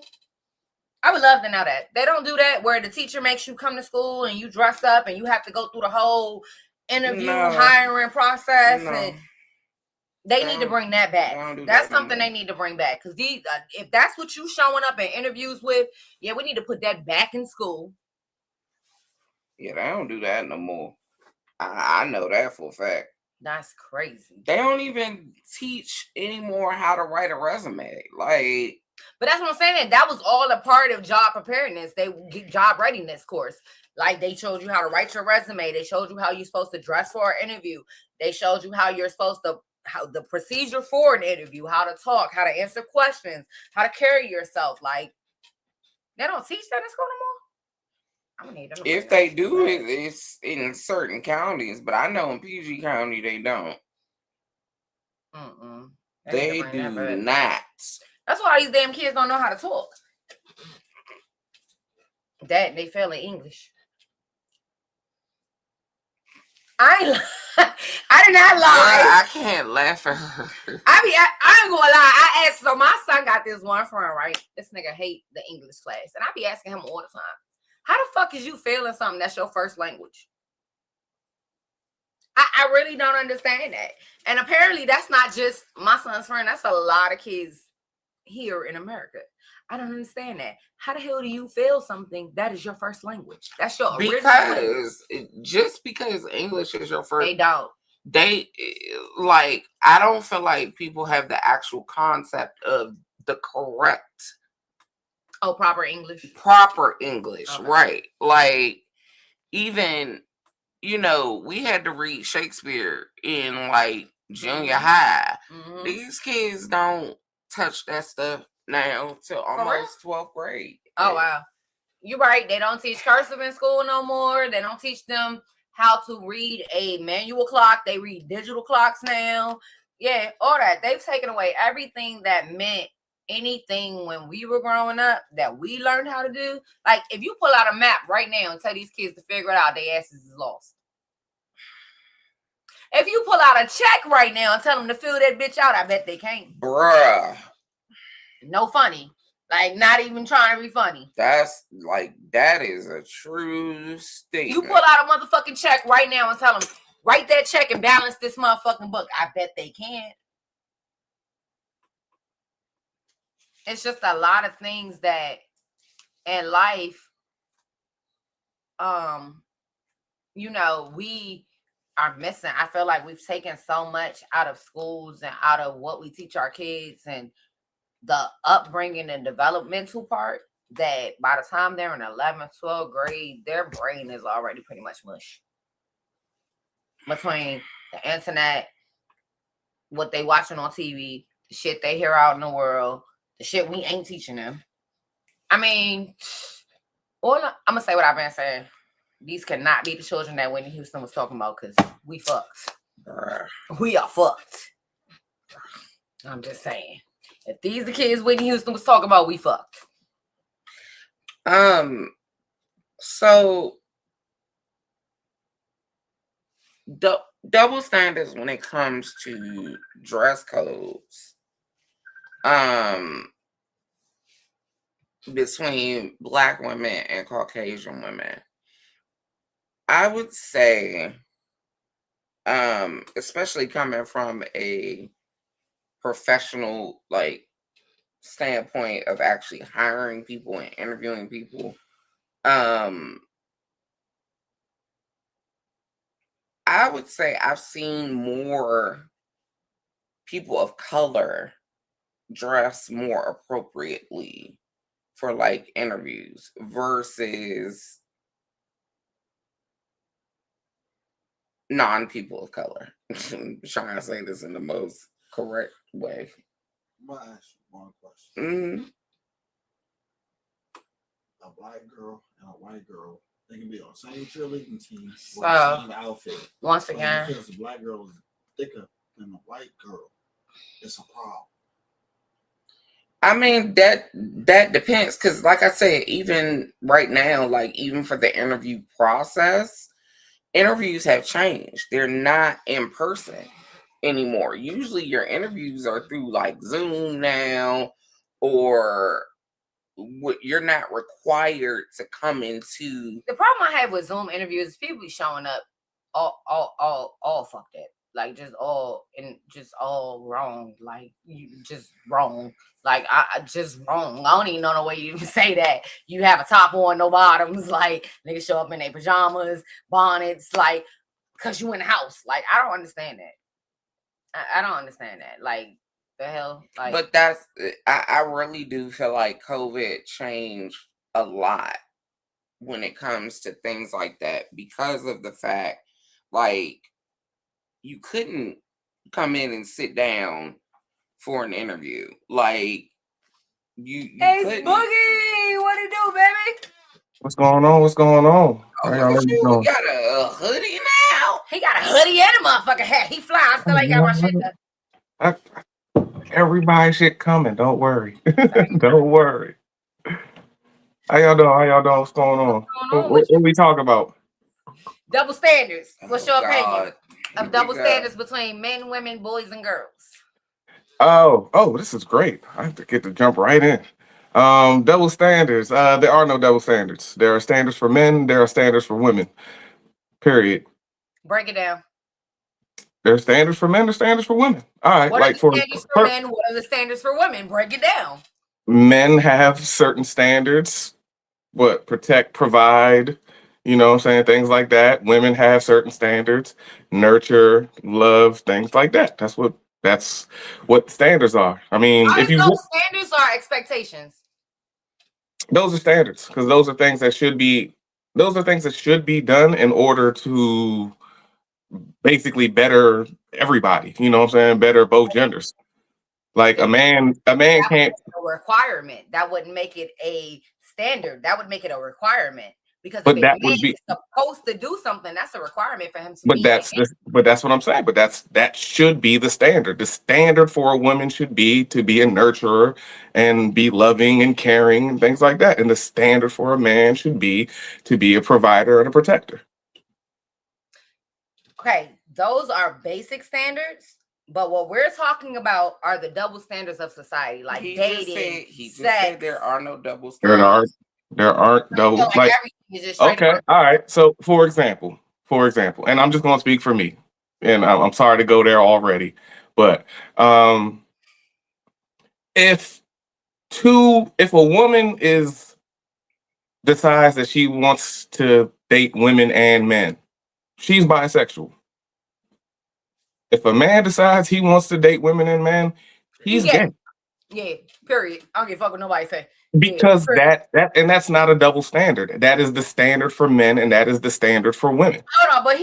I would love to know that. They don't do that where the teacher makes you come to school and you dress up and you have to go through the whole interview hiring process. And they need to bring that back. That's something they need to bring back. Because if that's what you showing up in interviews with, yeah, we need to put that back in school. Yeah, they don't do that no more. I know that for a fact. That's crazy. They don't even teach anymore how to write a resume. Like, But that's what I'm saying. That was all a part of job preparedness. They get job readiness course. Like they showed you how to write your resume. They showed you how you're supposed to dress for an interview. They showed you how you're supposed to, how the procedure for an interview, how to talk, how to answer questions, how to carry yourself. Like they don't teach that in school no more. I'm gonna need them to bring If that they shit do back. it, it's in certain counties, but I know in PG County they don't. They need to They bring that do back. not. That's why these damn kids don't know how to talk. That they fail in English. I did not lie. Girl, I can't laugh at her. I ain't gonna lie. I asked, so my son got this one friend, right? This nigga hate the English class. And I be asking him all the time, how the fuck is you failing something that's your first language? I really don't understand that. And apparently that's not just my son's friend. That's a lot of kids here in America. I don't understand that. How the hell do you fail something that is your first language? That's your original language. Just because English is your first, They don't. They like. I don't feel like people have the actual concept of the correct. Oh, proper English. Proper English, Okay. right? Like even we had to read Shakespeare in like junior high. These kids don't touch that stuff now till almost 12th grade. Oh wow, you're right. They don't teach cursive in school no more. They don't teach them how to read a manual clock. They read digital clocks now. Yeah, all that. They've taken away everything that meant anything when we were growing up that we learned how to do. Like if you pull out a map right now and tell these kids to figure it out, their asses is lost. If you pull out a check right now and tell them to fill that bitch out, I bet they can't. Bruh. No funny. Like, not even trying to be funny. That's like, that is a true statement. You pull out a motherfucking check right now and tell them, write that check and balance this motherfucking book. I bet they can't. It's just a lot of things that in life, we are missing. I feel like we've taken so much out of schools and out of what we teach our kids and the upbringing and developmental part that by the time they're in 11th, 12th grade, their brain is already pretty much mush. Between the internet, what they watching on TV, the shit they hear out in the world, the shit we ain't teaching them. I mean, I'm going to say what I've been saying. These cannot be the children that Whitney Houston was talking about because we fucked. We are fucked. I'm just saying. If these the kids Whitney Houston was talking about, we fucked. So double standards when it comes to dress codes, between Black women and Caucasian women. I would say, especially coming from a professional standpoint of actually hiring people and interviewing people, I would say I've seen more people of color dress more appropriately for interviews versus non-people of color. I'm trying to say this in the most correct way. I'm going to ask you one question. A black girl and a white girl, they can be on the same cheerleading team with the same outfit. Once again, because the black girl is thicker than the white girl, it's a problem. I mean, that depends, because like I said, even right now, even for the interview process, interviews have changed. They're not in person anymore. Usually your interviews are through Zoom now, or you're not required to come into. The problem I have with Zoom interviews is people be showing up all fucked up. Just all wrong. You just wrong. I just wrong. I don't even know the way you even say that. You have a top on, no bottoms. Niggas show up in their pajamas, bonnets, cause you in the house. I don't understand that. I don't understand that. The hell? Like, But that's I really do feel like COVID changed a lot when it comes to things like that because of the fact like you couldn't come in and sit down for an interview. Like you hey, couldn't. Boogie, what it do, baby? What's going on? What's going on? Oh, How look y'all at ladies you. doing? You got a hoodie now. He got a hoodie and a motherfucking hat. He fly. I still ain't got my shit done. I, everybody shit coming. Don't worry. Don't worry. How y'all doing? How y'all doing? What's going on? What we talking about? Double standards. What's your opinion God. of double standards between men, women, boys, and girls? Oh, this is great. I have to get to jump right in. Double standards. There are no double standards. There are standards for men. There are standards for women. Period. Break it down. There's standards for men. There's standards for women. All right. What Like are the standards for men? What are the standards for women? Break it down. Men have certain standards. What protect, provide, you know what I'm saying? Things like that. Women have certain standards, nurture, love, things like that. That's what standards are. I mean, if you standards are expectations. those are standards because those are things that should be done in order to basically better everybody. You know what I'm saying? Better both genders. Like a man can't a requirement. That wouldn't make it a standard. That would make it a requirement. Because but if that a man would be is supposed to do something, that's a requirement for him to But be. that's what I'm saying. But that should be the standard. The standard for a woman should be to be a nurturer and be loving and caring and things like that. And the standard for a man should be to be a provider and a protector. Okay, those are basic standards. But what we're talking about are the double standards of society, like dating. He just said there are no double standards. There aren't double like okay, all right. So for example, and I'm just gonna speak for me. And I'm sorry to go there already, but if a woman decides that she wants to date women and men, she's bisexual. If a man decides he wants to date women and men, he's gay. Yeah, period. I don't give a fuck what nobody say. Because that's not a double standard. That is the standard for men, and that is the standard for women. Hold on, but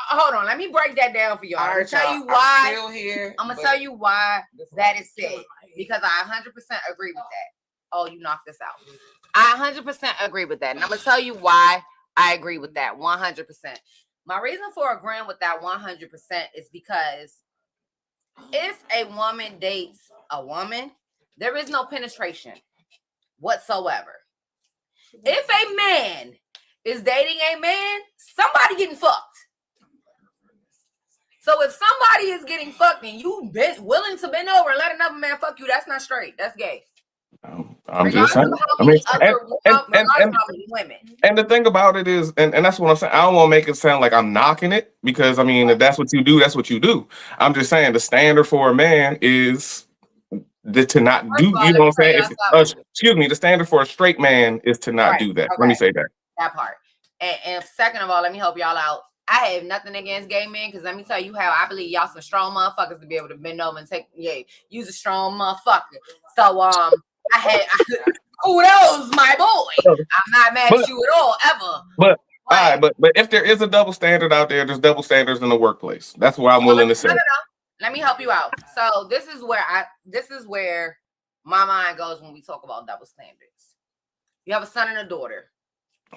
hold on. Let me break that down for y'all. I'm gonna tell you why. I'm gonna tell you why that is said because I 100% agree with that. Oh, you knocked this out. I 100% agree with that, and I'm gonna tell you why I agree with that 100%. My reason for agreeing with that 100% is because if a woman dates a woman, there is no penetration whatsoever. If a man is dating a man, somebody getting fucked. So if somebody is getting fucked and you willing to bend over and let another man fuck you, that's not straight. That's gay. I'm just saying. I mean, and the thing about it is, and that's what I'm saying. I don't want to make it sound like I'm knocking it because I mean, if that's what you do, that's what you do. I'm just saying the standard for a man is to not do. You know what I'm saying? Excuse me. The standard for a straight man is to not do that. Okay. Let me say that. That part. And second of all, let me help y'all out. I have nothing against gay men because let me tell you how I believe y'all some strong motherfuckers to be able to bend over and use a strong motherfucker. So kudos, my boy. I'm not mad at you at all, ever. But if there is a double standard out there, there's double standards in the workplace. That's what I'm willing to say. No. Let me help you out. So this is where my mind goes when we talk about double standards. You have a son and a daughter.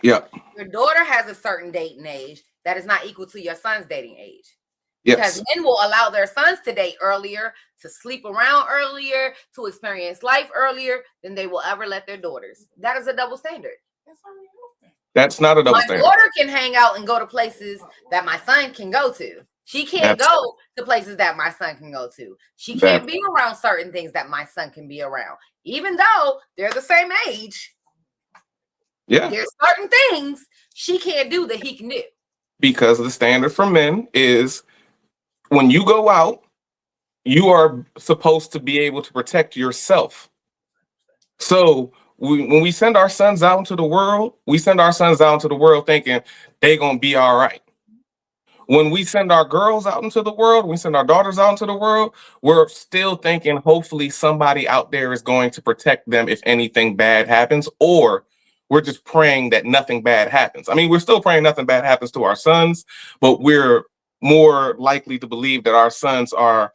Yep. Your daughter has a certain dating age that is not equal to your son's dating age. Yes. Because men will allow their sons to date earlier, to sleep around earlier, to experience life earlier than they will ever let their daughters. That is a double standard. That's not a double standard. My daughter can hang out and go to places that my son can go to. She can't go to places that my son can go to. She can't be around certain things that my son can be around, even though they're the same age. Yeah. There's certain things she can't do that he can do. Because the standard for men is when you go out, you are supposed to be able to protect yourself. So when we send our sons out into the world, we send our sons out into the world thinking they're going to be all right. when we send our girls out into the world, we send our daughters out into the world, we're still thinking hopefully somebody out there is going to protect them if anything bad happens, or we're just praying that nothing bad happens. I mean, we're still praying nothing bad happens to our sons, but we're more likely to believe that our sons are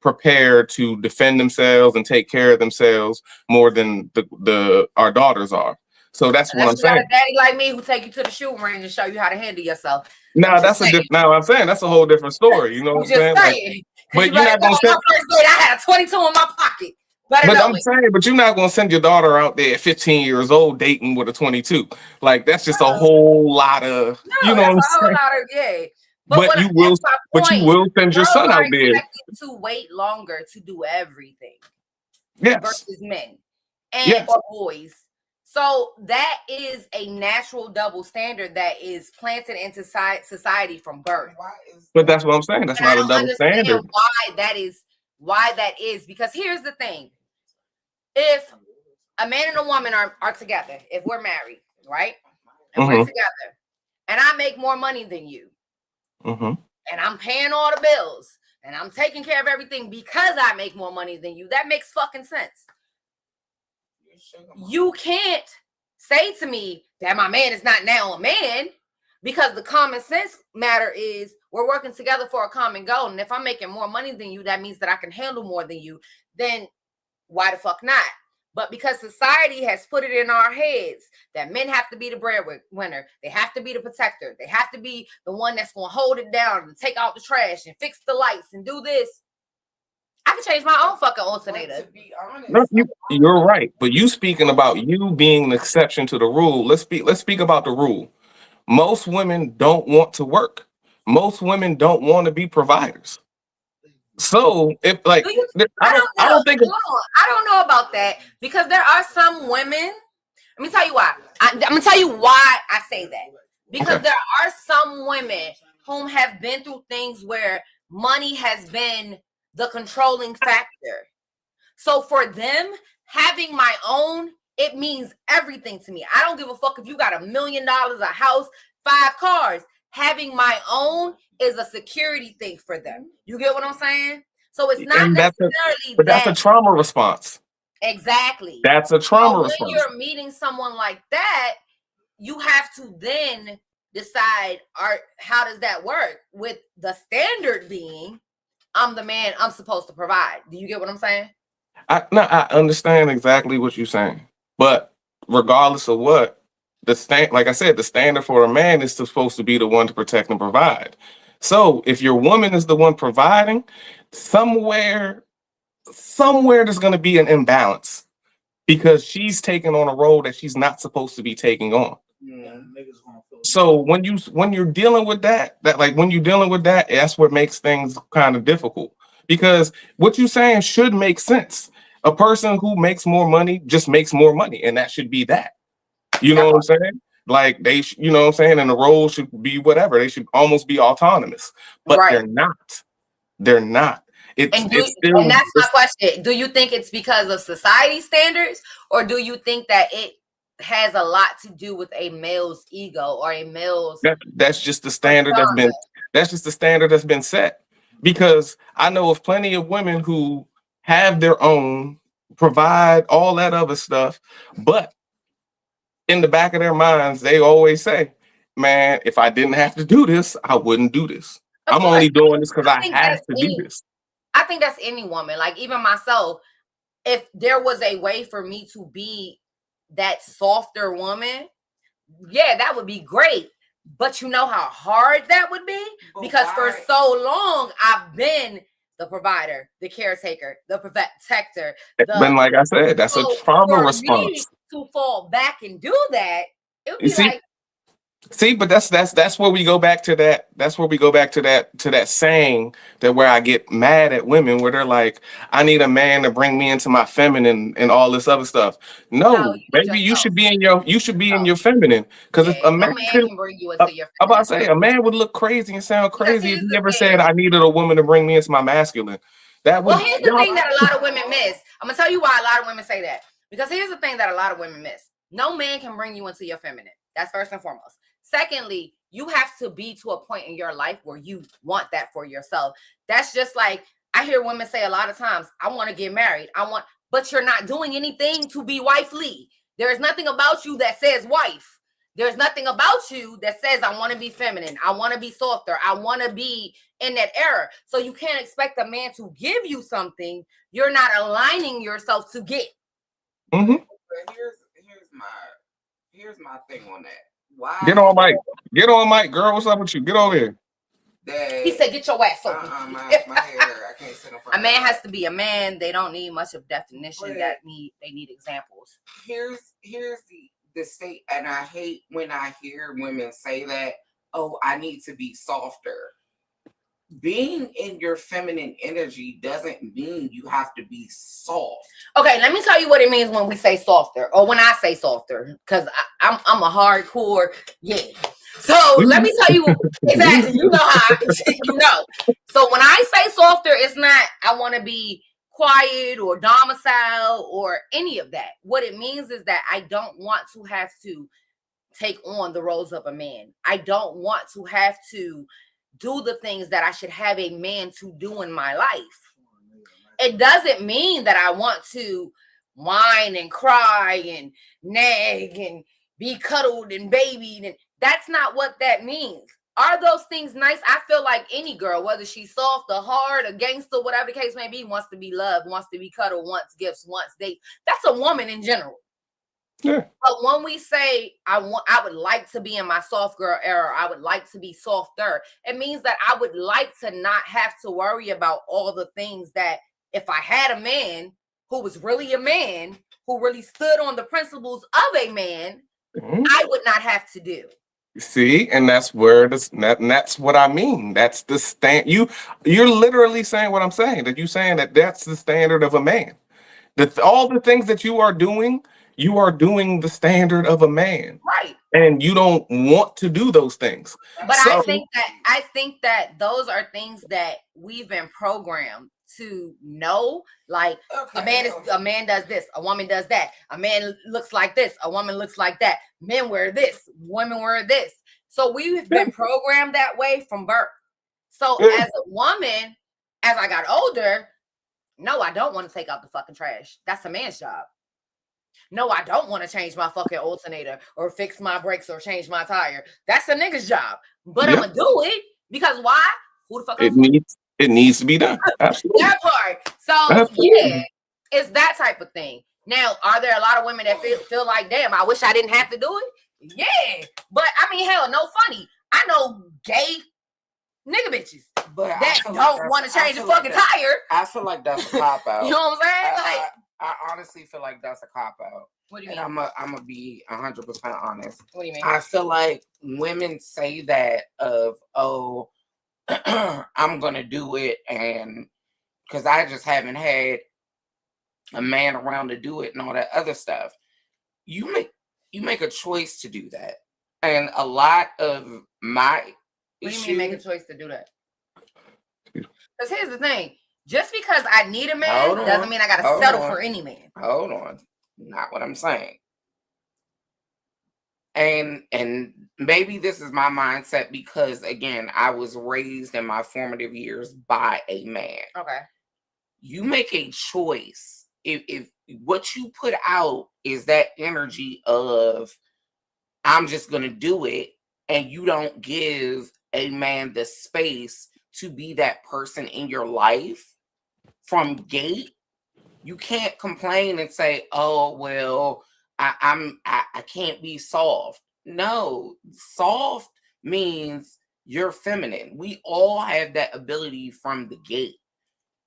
prepared to defend themselves and take care of themselves more than the our daughters are. So that's what Unless I'm you got a saying. daddy like me who take you to the shooting range and show you how to handle yourself. I'm Now just that's a saying. different. Now I'm saying that's a whole different story. You know I'm what I'm just saying? Like, saying. Because you but you're better not know gonna on send. my first date, I had a 22 in my pocket. Better But know I'm it. saying, but you're not gonna send your daughter out there at 15 years old dating with a 22. Like that's just a No, whole lot of. You no, know what that's I'm a whole saying? lot of yeah. But But you will. that's my But you point. will send your Girls son are out there. expected to wait longer to do everything Yes. versus men and Yes. or boys. So that is a natural double standard that is planted into society from birth. Why is But that? that's what I'm saying. That's And I not a don't double understand standard. why that is. Because here's the thing. If a man and a woman are together, if we're married, right? And we're Mm-hmm. together, and I make more money than you, Mm-hmm. and I'm paying all the bills, and I'm taking care of everything because I make more money than you, that makes fucking sense. You can't say to me that my man is not now a man, because the common sense matter is we're working together for a common goal. And if I'm making more money than you, that means that I can handle more than you. Then why the fuck not? But because society has put it in our heads that men have to be the breadwinner, they have to be the protector, they have to be the one that's going to hold it down and take out the trash and fix the lights and do this. I can change my own fucking alternator. To be honest, No, you're right. But you speaking about you being an exception to the rule. Let's speak about the rule. Most women don't want to work. Most women don't want to be providers. So if Do like you? I I don't don't I know. don't think Hold on. I don't know about that because there are some women. Let me tell you why. I'm gonna tell you why I say that. Because okay. there are some women whom have been through things where money has been the controlling factor. So for them, having my own, it means everything to me. I don't give a fuck if you got $1 million, a house, 5 cars. Having my own is a security thing for them. You get what I'm saying? So it's not And necessarily that's a that trauma response. exactly. That's a So trauma when response. you're meeting someone like that, you have to then decide, how does that work? With the standard being, I'm the man, I'm supposed to provide. Do you get what I'm saying? I understand exactly what you're saying. But regardless of what, like I said, the standard for a man is supposed to be the one to protect and provide. So if your woman is the one providing, somewhere there's gonna be an imbalance because she's taking on a role that she's not supposed to be taking on. Yeah. So when you're dealing with that like when you're dealing with that, that's what makes things kind of difficult. Because what you're saying should make sense. A person who makes more money just makes more money, and that should be that. You know That what I'm part. saying? Like you know what I'm saying, and the role should be whatever. They should almost be autonomous, but Right. they're not. They're not. And It's still that's my question. Do you think it's because of society standards, or do you think that it has a lot to do with a male's ego or a male's that's just the standard persona? that's just the standard that's been set. Because I know of plenty of women who have their own, provide all that other stuff, but in the back of their minds, they always say, "Man, if I didn't have to do this, I wouldn't do this. Of I'm course. only doing this because I I think have that's to do any this." I think that's any woman. Like even myself, if there was a way for me to be that softer woman, yeah, that would be great. But you know how hard that would be? Because for so long I've been the provider, the caretaker, the protector, But like I said, that's a so trauma for me response. to fall back and do that, it would You be see, like, but that's where we go back to that. That's where we go back to that saying that where I get mad at women where they're like, I need a man to bring me into my feminine and all this other stuff. no, No, you need baby, you yourself. should be in your Yourself. feminine. Because if Yeah, a no man man could, can bring you I'm into your about to feminine. say a man would look crazy and sound Because crazy if here's he the ever thing. said I needed a woman to bring me into my masculine. That Well, would here's the y'all. thing that a lot of women miss. I'm gonna tell you why a lot of women say that. Because here's the thing that a lot of women miss. No man can bring you into your feminine. That's first and foremost. Secondly, you have to be to a point in your life where you want that for yourself. That's just like, I hear women say a lot of times, I want to get married. But you're not doing anything to be wifely. There is nothing about you that says wife. There's nothing about you that says, I want to be feminine. I want to be softer. I want to be in that era. So you can't expect a man to give you something you're not aligning yourself to get. Mm-hmm. But here's my thing on that. Why? Get on mic. Get on mic, girl. What's up with you? Get over here. He said, get your ass over. My hair, I can't sit in front a man has to be a man. They don't need much of definition. They need examples. Here's the state, and I hate when I hear women say that, oh, I need to be softer. Being in your feminine energy doesn't mean you have to be soft. Okay, let me tell you what it means when we say softer, or when I say softer, because I'm a hardcore, yeah. So let me tell you exactly, you know how, you know. So when I say softer, it's not, I want to be quiet or domicile or any of that. What it means is that I don't want to have to take on the roles of a man. I don't want to have to do the things that I should have a man to do in my life. It doesn't mean that I want to whine and cry and nag and be cuddled and babied, and that's not what that means. Are those things nice? I feel like any girl, whether she's soft or hard or gangster, whatever the case may be, wants to be loved, wants to be cuddled, wants gifts, wants dates. That's a woman in general. Yeah. But when we say I would like to be in my soft girl era, I would like to be softer, it means that I would like to not have to worry about all the things that if I had a man who was really a man, who really stood on the principles of a man, I would not have to do. See, and that's where that's what I mean. That's the stand. You're literally saying what I'm saying. That you saying that's the standard of a man. All the things that you are doing the standard of a man. Right. And you don't want to do those things. But I think that those are things that we've been programmed to know. Like, okay, a man does this, a woman does that, a man looks like this, a woman looks like that, men wear this, women wear this. So we've been programmed that way from birth. So as a woman, as I got older, no, I don't want to take out the fucking trash. That's a man's job. No, I don't want to change my fucking alternator or fix my brakes or change my tire. That's a nigga's job. But I'm gonna do it because why? Who the fuck it needs to be done. Absolutely. That part. So yeah, it's that type of thing. Now, are there a lot of women that feel like, damn, I wish I didn't have to do it? Yeah. But I mean, hell, no funny. I know gay nigga bitches that don't want to change the fucking tire. I feel like that's a cop out. You know what I'm saying? I honestly feel like that's a cop out. What do you mean? I'm gonna be 100% honest. What do you mean? I feel like women say that of, oh, I'm gonna do it, and because I just haven't had a man around to do it and all that other stuff. You make a choice to do that, and a lot of my what do you mean make a choice to do that? Because here's the thing. Just because I need a man doesn't mean I got to settle for any man. Hold on. Not what I'm saying. And maybe this is my mindset because, again, I was raised in my formative years by a man. Okay. You make a choice. If what you put out is that energy of, I'm just going to do it, and you don't give a man the space to be that person in your life, from gate, you can't complain and say, "Oh well, I can't be soft." No, soft means you're feminine. We all have that ability from the gate.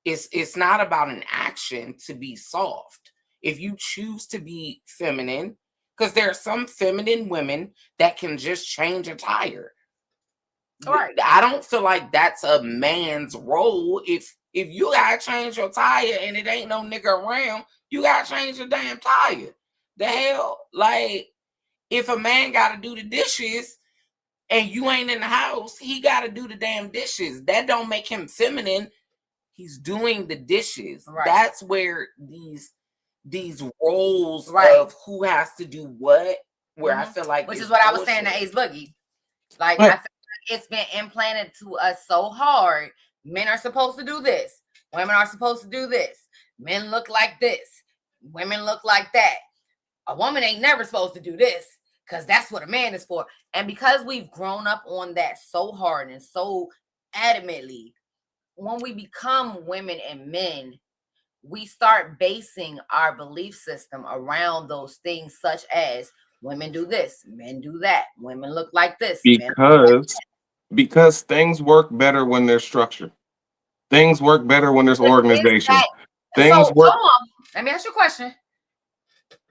It's not about an action to be soft. If you choose to be feminine, because there are some feminine women that can just change a tire. Right. I don't feel like that's a man's role. If you gotta change your tire and it ain't no nigga around, you gotta change your damn tire. The hell? Like, if a man gotta do the dishes and you ain't in the house, he gotta do the damn dishes. That don't make him feminine. He's doing the dishes. Right. That's where these roles of who has to do what, where I feel like, which is what I was saying to Ace Boogie. Like, I But feel like it's been implanted to us so hard. Men are supposed to do this. Women are supposed to do this. Men look like this. Women look like that. A woman ain't never supposed to do this because that's what a man is for. And because we've grown up on that so hard and so adamantly, when we become women and men, we start basing our belief system around those things, such as women do this, men do that, women look like this, men look like because things work better when there's structure. Things work better when there's that. Is organization. that so? Things work. Hold on. Let me ask you a question.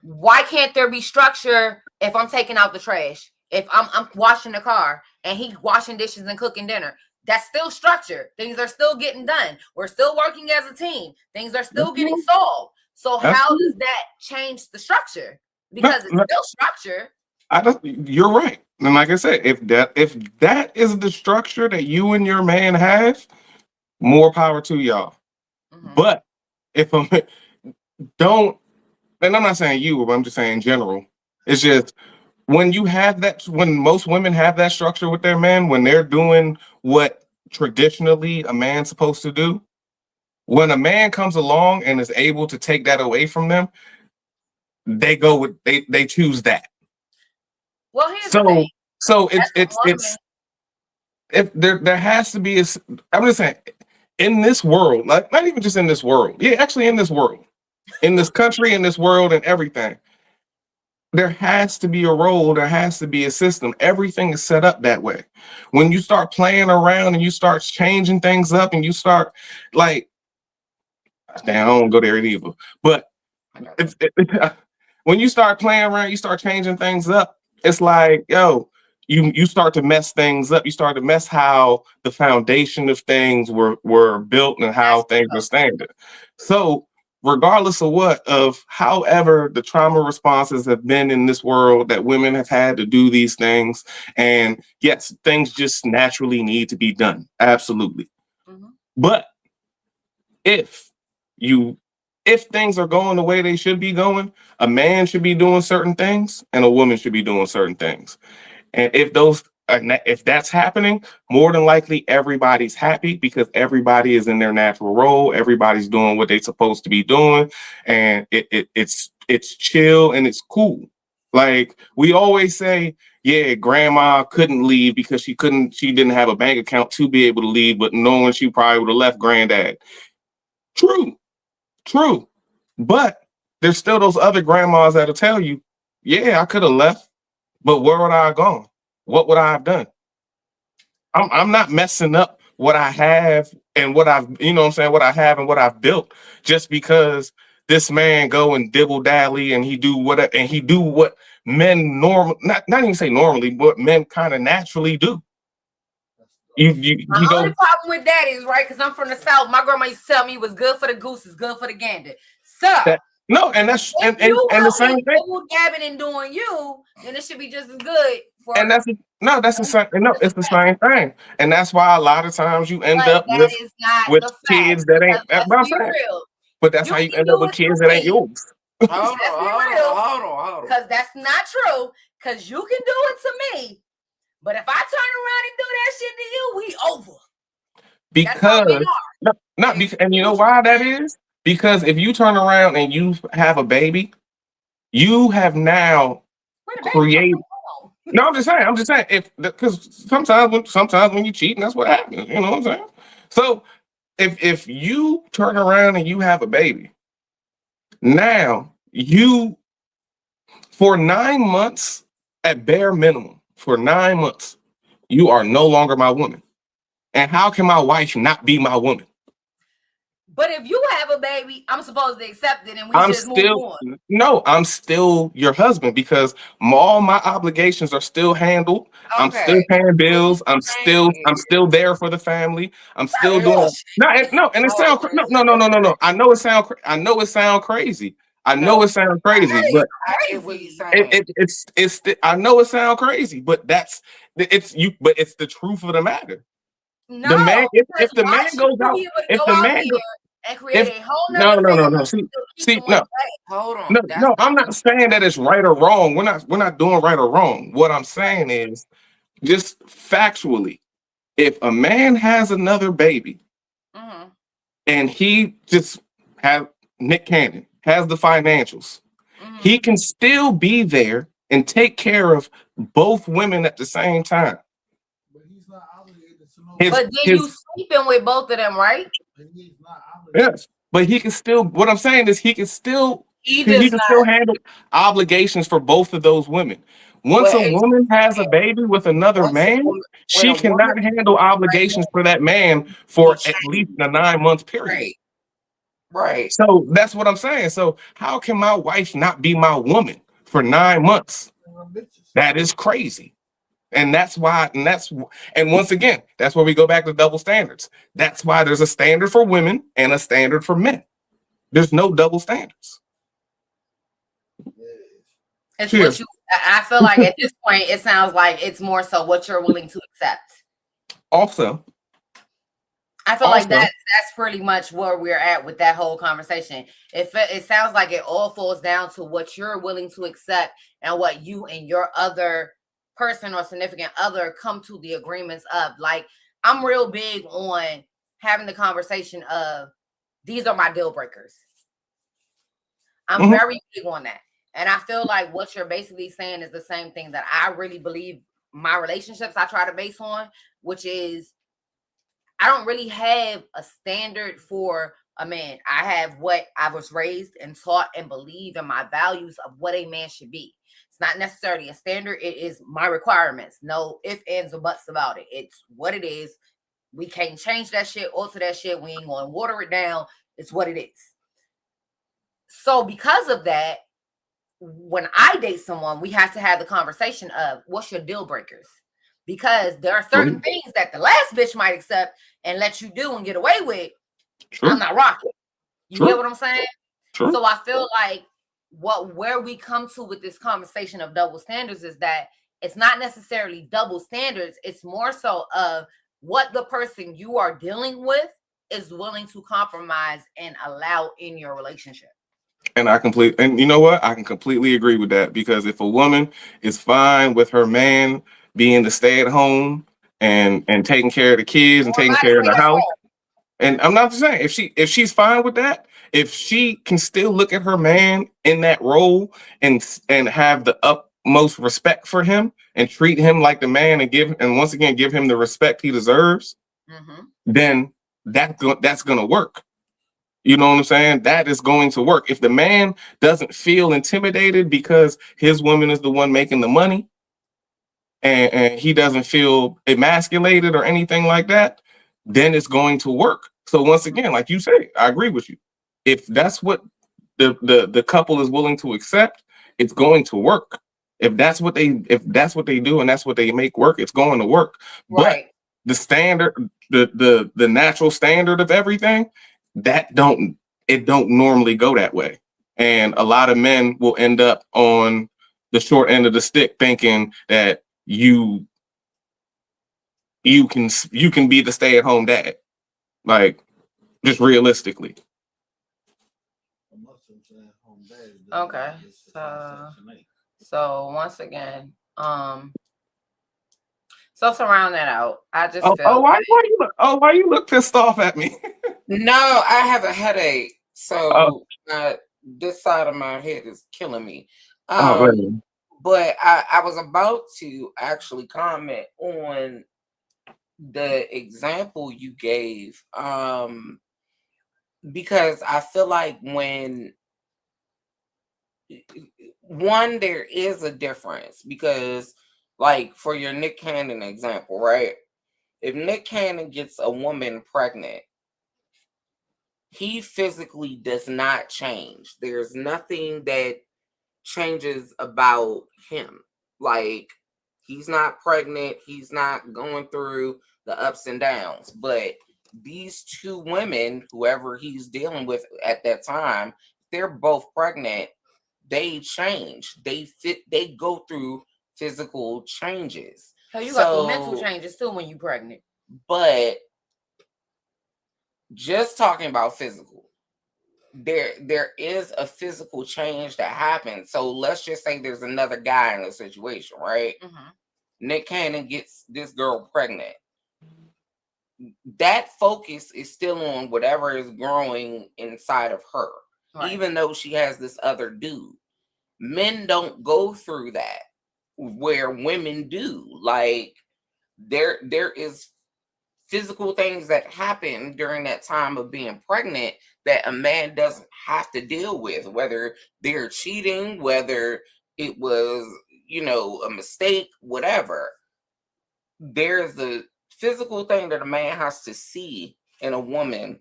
Why can't there be structure if I'm taking out the trash? If I'm washing the car and he washing dishes and cooking dinner, that's still structure. Things are still getting done. We're still working as a team. Things are still getting solved. So That's how cool. does that change the structure? No, Because it's no, still structure. I don't, you're right. And like I said, if that is the structure that you and your man have, more power to y'all. Mhm. But if I'm don't, and I'm not saying you, but I'm just saying in general. It's just when you have that, when most women have that structure with their men, when they're doing what traditionally a man's supposed to do, when a man comes along and is able to take that away from them, they go with they choose that. Well, here's the thing. So so As it's a it's woman, it's if there has to be a I'm just saying in this world, like not even just in this world, yeah, actually in this world, in this country, in this world, and everything, there has to be a role, there has to be a system. Everything is set up that way. When you start playing around and you start changing things up and you start like, damn, I don't go there either. But when you start playing around, you start changing things up. It's like, yo, you start to mess things up. You start to mess how the foundation of things were built and how that's things are standard. So, regardless of however the trauma responses have been in this world that women have had to do these things, and yes, things just naturally need to be done. Absolutely. Mhm. But if you if things are going the way they should be going, a man should be doing certain things and a woman should be doing certain things. And if that's happening, more than likely everybody's happy because everybody is in their natural role. Everybody's doing what they're supposed to be doing, and it's chill and it's cool. Like we always say, yeah, grandma couldn't leave because she didn't have a bank account to be able to leave, but knowing she probably would have left granddad. True, true. But there's still those other grandmas that'll tell you, yeah, I could have left, but where would I have gone? What would I have done? I'm not messing up what I have and what I've, what I'm saying, what I have and what I've built just because this man go and dibble dally and he do what men not even say normally, but men kind of naturally do. My You only go problem with that is, right, because I'm from the South, my grandma used to tell me what's good for the goose is good for the gander. So that no, and that's if you and the out here same thing. double dabbing and doing you, then it should be just as good for And that's the same. No, it's the same thing, and that's why a lot of times you end but up that is not with the fact. kids that Because ain't. But let's I'm be saying, real. but that's You how you can end up do with it to kids that ain't me. yours. Hold Let's be on, real. hold on. Because that's not true. Because you can do it to me. But if I turn around and do that shit to you, we over. That's how men Because are. not because, and you know why that is? Because if you turn around and you have a baby, you have now Where the baby come created. from? No, I'm just saying. I'm just saying if because sometimes when you cheat, that's what happens. You know what I'm saying? So if you turn around and you have a baby, now you for 9 months at bare minimum for 9 months, you are no longer my woman. And how can my wife not be my woman? But if you have a baby, I'm supposed to accept it and we I'm just move still on. no, I'm still your husband because all my obligations are still handled. I'm Okay. still paying What bills. you saying I'm still there for the family. I'm still is, doing and it sounds no. I know it sound crazy. I know no, it sounds crazy, That is but I get what you're crazy. saying. I know it sounds crazy, but it's the truth of the matter. The man, No, if because the why man should goes you out, be able to if go the out man here go, and create if a whole no, nother no, no, family no. and still keep the See, one no, you had? Hold on. no, That's no. not I'm what not saying that it's right or wrong. We're not doing right or wrong. What I'm saying is just factually, if a man has another baby and he just have Nick Cannon has the financials, he can still be there and take care of both women at the same time. But he's not obligated to know. His, But then you sleeping with both of them, right? He's not obligated. yes, but he can still. What I'm saying is he can still He does not. still handle obligations for both of those women. Once a woman has a baby with another man, she cannot handle obligations for that man for at least a 9-month period. Right. So that's what I'm saying. So how can my wife not be my woman for 9 months? That is crazy. And that's why, and once again, that's where we go back to double standards. That's why there's a standard for women and a standard for men. There's no double standards. It's what you. I feel like at this point, it sounds like it's more so what you're willing to accept. Also, I feel like that's pretty much where we're at with that whole conversation. It sounds like it all falls down to what you're willing to accept and what you and your other person or significant other come to the agreements of. Like, I'm real big on having the conversation of these are my deal breakers. I'm very big on that. And I feel like what you're basically saying is the same thing that I really believe my relationships I try to base on, which is I don't really have a standard for a man. I have what I was raised and taught and believe in my values of what a man should be. It's not necessarily a standard. It is my requirements. No ifs, ands, or buts about it. It's what it is. We can't change that shit, alter that shit. We ain't going to water it down. It's what it is. So because of that, when I date someone, we have to have the conversation of what's your deal breakers? Because there are certain things that the last bitch might accept and let you do and get away with. I'm not rocking. You get what I'm saying? So I feel like where we come to with this conversation of double standards is that it's not necessarily double standards. It's more so of what the person you are dealing with is willing to compromise and allow in your relationship. And you know what? I can completely agree with that, because if a woman is fine with her man being the stay at home and taking care of the kids and taking care of the house, and I'm not saying if she's fine with that, if she can still look at her man in that role and have the utmost respect for him and treat him like the man and once again give him the respect he deserves, then that's gonna work. You know what I'm saying? That is going to work. If the man doesn't feel intimidated because his woman is the one making the money, and he doesn't feel emasculated or anything like that, then it's going to work. So once again, like you say, I agree with you. If that's what the couple is willing to accept, it's going to work. If that's what they do and that's what they make work, it's going to work. Right. But the standard, the natural standard of everything, it don't normally go that way. And a lot of men will end up on the short end of the stick thinking that you can be the stay-at-home dad. Like, just realistically. Okay. So once again, so to round that out, I just feel why you look pissed off at me? No, I have a headache, so this side of my head is killing me. But I was about to actually comment on the example you gave, because I feel like there is a difference, because like for your Nick Cannon example, right? If Nick Cannon gets a woman pregnant, he physically does not change. There's nothing that changes about him. Like, he's not pregnant, he's not going through the ups and downs. But these two women, whoever he's dealing with at that time, they're both pregnant, they change. They go through physical changes. Hell, you got the mental changes too when you're pregnant. But just talking about physical, there is a physical change that happens. So let's just say there's another guy in the situation, right? Nick Cannon gets this girl pregnant. That focus is still on whatever is growing inside of her, right. Even though she has this other dude. Men don't go through that where women do. Like there is physical things that happen during that time of being pregnant that a man doesn't have to deal with, whether they're cheating, whether it was, a mistake, whatever. There's a physical thing that a man has to see in a woman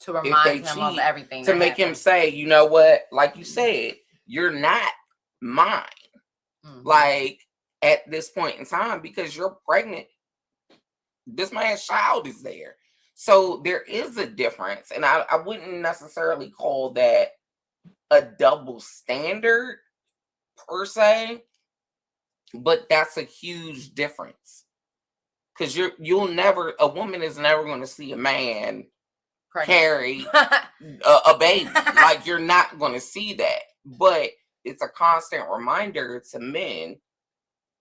to remind him of everything, to make him say, you know what, like you said, you're not mine. Mm-hmm. Like at this point in time, because you're pregnant, this man's child is there. So there is a difference. And I wouldn't necessarily call that a double standard per se, but that's a huge difference. Because a woman is never going to see a man carry a baby. Like, you're not going to see that. But it's a constant reminder to men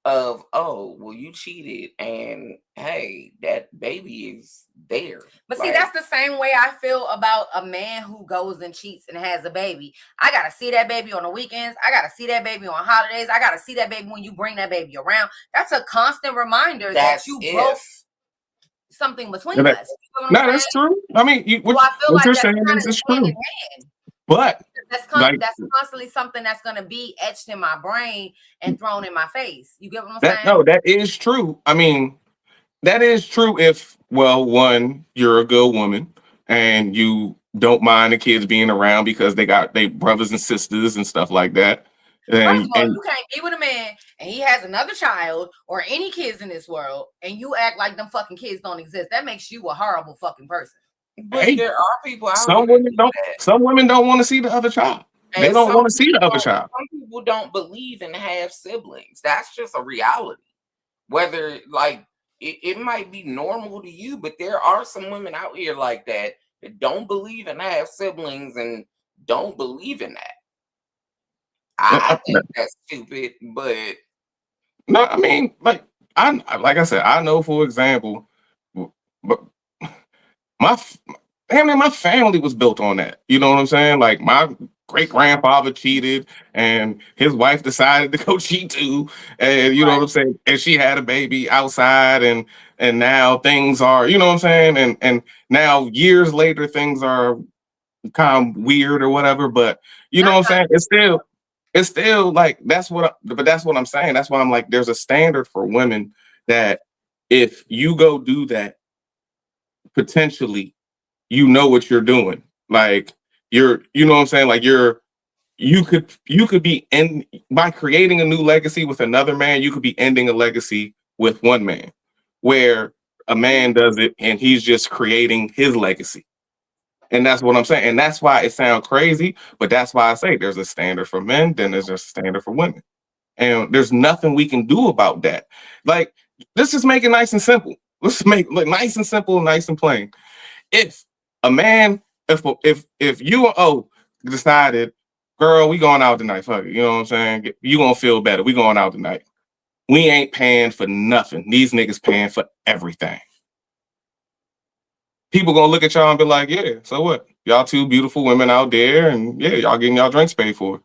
of, oh, well, you cheated, and hey, that baby is there. But see, that's the same way I feel about a man who goes and cheats and has a baby. I gotta see that baby on the weekends. I gotta see that baby on holidays. I gotta see that baby when you bring that baby around. That's a constant reminder that you broke something between us. You know that's true. I mean, what you're saying is true. But that's constantly something that's going to be etched in my brain and thrown in my face. You get what I'm saying? No, that is true. I mean, that is true if, well, one, you're a good woman and you don't mind the kids being around because they got their brothers and sisters and stuff like that. First of all, you can't be with a man and he has another child or any kids in this world and you act like them fucking kids don't exist. That makes you a horrible fucking person. But there are people out some women don't want to see the other child. They don't want to see the other child. Some people don't believe in half siblings. That's just a reality. Whether it might be normal to you, but there are some women out here like that don't believe in half siblings and don't believe in that. I think that's stupid, but no, I mean, like I said, I know, for example, but my family was built on that. You know what I'm saying? Like, my great grandfather cheated and his wife decided to go cheat too. And you know what I'm saying? And she had a baby outside and now things are, you know what I'm saying? And now years later, things are kind of weird or whatever, but you know what I'm saying? It's still like, but that's what I'm saying. That's why I'm like, there's a standard for women that if you go do that, potentially, you know what you're doing. Like, you know what I'm saying? Like, you could be by creating a new legacy with another man, you could be ending a legacy with one man, where a man does it and he's just creating his legacy. And that's what I'm saying. And that's why it sounds crazy, but that's why I say there's a standard for men, then there's a standard for women. And there's nothing we can do about that. Like, let's just make it nice and simple. Let's make it nice and simple, nice and plain. If a man, if you decided, girl, we going out tonight, fuck it, you know what I'm saying? You gonna feel better. We going out tonight. We ain't paying for nothing. These niggas paying for everything. People gonna look at y'all and be like, yeah, so what? Y'all two beautiful women out there, and yeah, y'all getting y'all drinks paid for.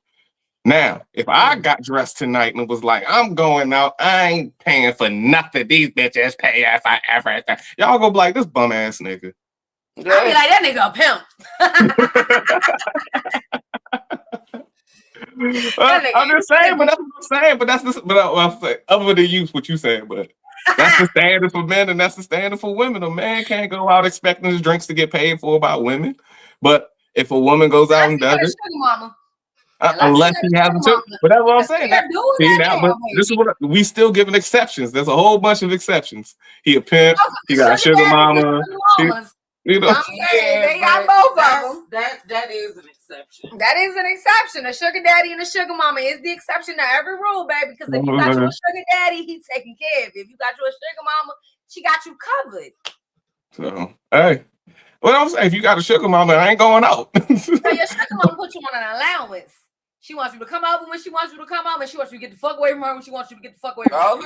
Now, if I got dressed tonight and was like, I'm going out, I ain't paying for nothing. These bitches pay for everything. Y'all gonna be like, this bum ass nigga. I'll be like, that nigga a pimp. I'm just saying, but that's what I'm saying. But that's the, but I'll say, other than use what you saying, but that's the standard for men and that's the standard for women. A man can't go out expecting his drinks to get paid for by women. But if a woman goes out and does it, unless he hasn't took, but that's what I'm saying. But this is what we still giving exceptions. There's a whole bunch of exceptions. He a pimp. He got a sugar mama. You know, they got both of them. That is an exception. That is an exception. A sugar daddy and a sugar mama is the exception to every rule, baby. Because if you got you a sugar daddy, he's taking care of you. If you got you a sugar mama, she got you covered. So, hey, what I'm saying, if you got a sugar mama, I ain't going out. So your sugar mama put you on an allowance. She wants you to come over when she wants you to come over, and she wants you to get the fuck away from her when she wants you to get the fuck away from her. Oh,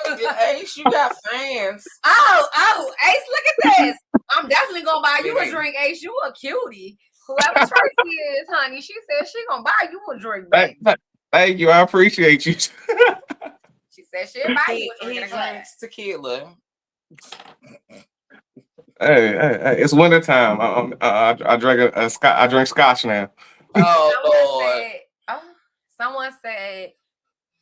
Ace, you got fans. Oh, Ace, look at this. I'm definitely gonna buy you a drink, Ace. You a cutie. Whoever Tracy is, honey, she said she gonna buy you a drink, baby. Thank you. I appreciate you. She said she'll buy you a drink. He drinks tequila. Hey, it's winter time. I drink scotch now. Someone said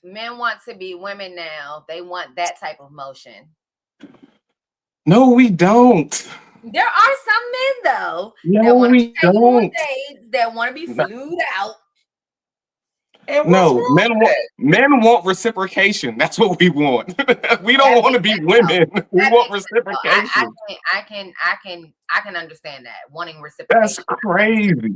men want to be women now. They want that type of motion. No, we don't. There are some men though that want to take you on dates, that want to be flued out. And no, men want reciprocation. That's what we want. We don't want to be women. We want reciprocation. I can understand that, wanting reciprocation. That's crazy.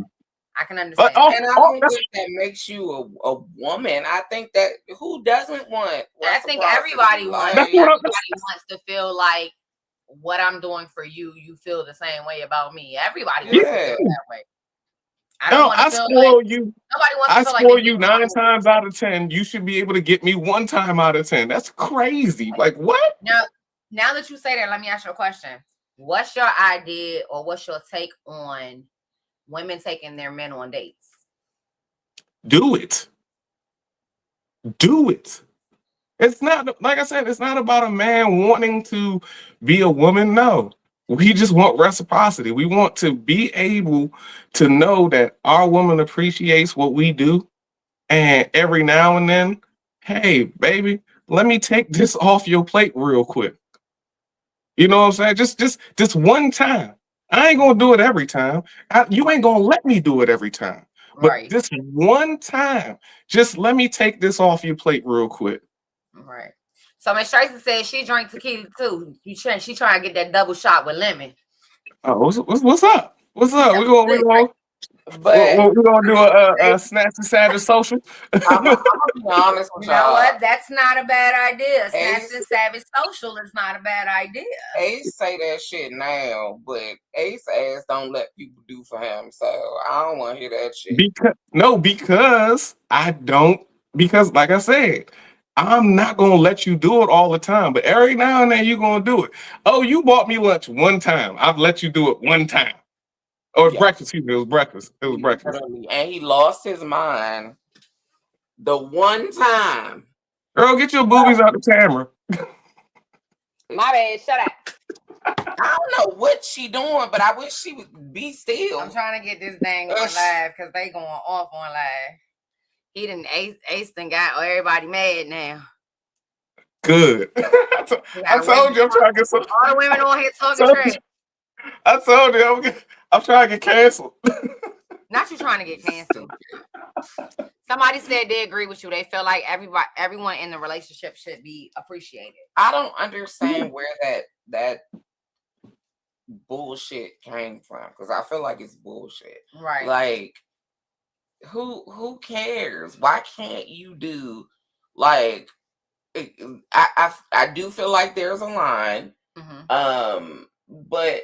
I can understand. And I don't think that makes you a woman. I think that who doesn't want? I think everybody wants. Everybody wants to feel like what I'm doing for you, you feel the same way about me. Everybody wants to feel that way. I spoil you. Nobody wants to feel spoil you 9 times out of 10. You should be able to get me 1 time out of 10. That's crazy. Like what? Now that you say that, let me ask you a question. What's your idea or what's your take on women taking their men on dates? Do it. It's not, like I said, it's not about a man wanting to be a woman. No. We just want reciprocity. We want to be able to know that our woman appreciates what we do. And every now and then, hey, baby, let me take this off your plate real quick. You know what I'm saying? Just one time. I ain't gonna do it every time. You ain't gonna let me do it every time. But this one time, just let me take this off your plate real quick. Right. So Miss Tracy said she drank tequila too. She trying to get that double shot with lemon. Oh, what's up? What's up? We're gonna do a Snatched Savage social. I'm gonna be honest with y'all. You know what? That's not a bad idea. Snatched Savage social is not a bad idea. Ace say that shit now, but Ace ass don't let people do for him. So I don't want to hear that shit. Because I don't. Because like I said, I'm not gonna let you do it all the time, but every now and then you're gonna do it. Oh, you bought me lunch one time. I've let you do it one time. Or breakfast, excuse me. It was breakfast. And he lost his mind the one time. Girl, get your boobies out the camera. My bad, shut up. I don't know what she doing, but I wish she would be still. I'm trying to get this thing on live because they going off on live. He done Ace done got everybody mad now. Good. I told you I'm trying to get some. All the women on here talking trash. I told you I'm trying to get canceled. Not you trying to get canceled. Somebody said they agree with you. They feel like everyone in the relationship should be appreciated. I don't understand where that bullshit came from because I feel like it's bullshit. Right. Like who cares? Why can't you do like I do feel like there's a line. Mm-hmm. But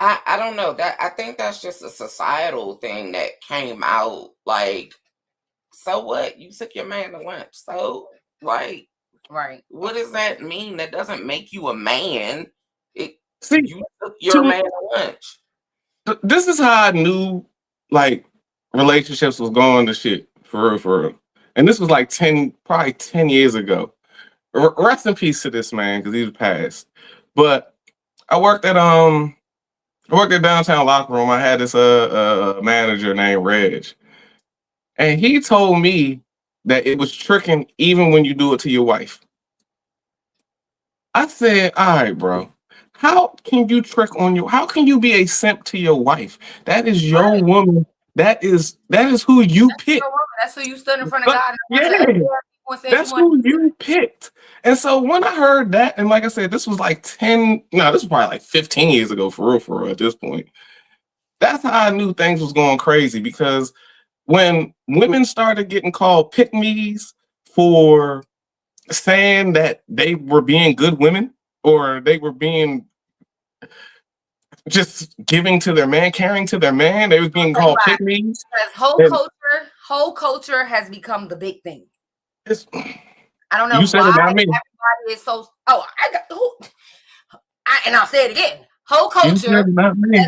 I don't know that I think that's just a societal thing that came out. Like, so what? You took your man to lunch. So like, right. What does that mean? That doesn't make you a man. You took your man to lunch. This is how I knew like relationships was going to shit for real. And this was like probably 10 years ago. Rest in peace to this man because he's passed. But I worked at downtown locker room. I had this manager named Reg, and he told me that it was tricking even when you do it to your wife. I said, "All right, bro. How can you trick on you? How can you be a simp to your wife? That is your woman. That is who you picked. That's who you stood in front of God. That's who you picked." And so when I heard that, and like I said, this was like this was probably like 15 years ago for real at this point. That's how I knew things was going crazy because when women started getting called pick-me's for saying that they were being good women or they were being just giving to their man, caring to their man, they was being called pick-me's. Because whole culture has become the big thing. It's, I don't know you said why it, not me. everybody is so. Oh, and I'll say it again. Whole You said culture, it, not me.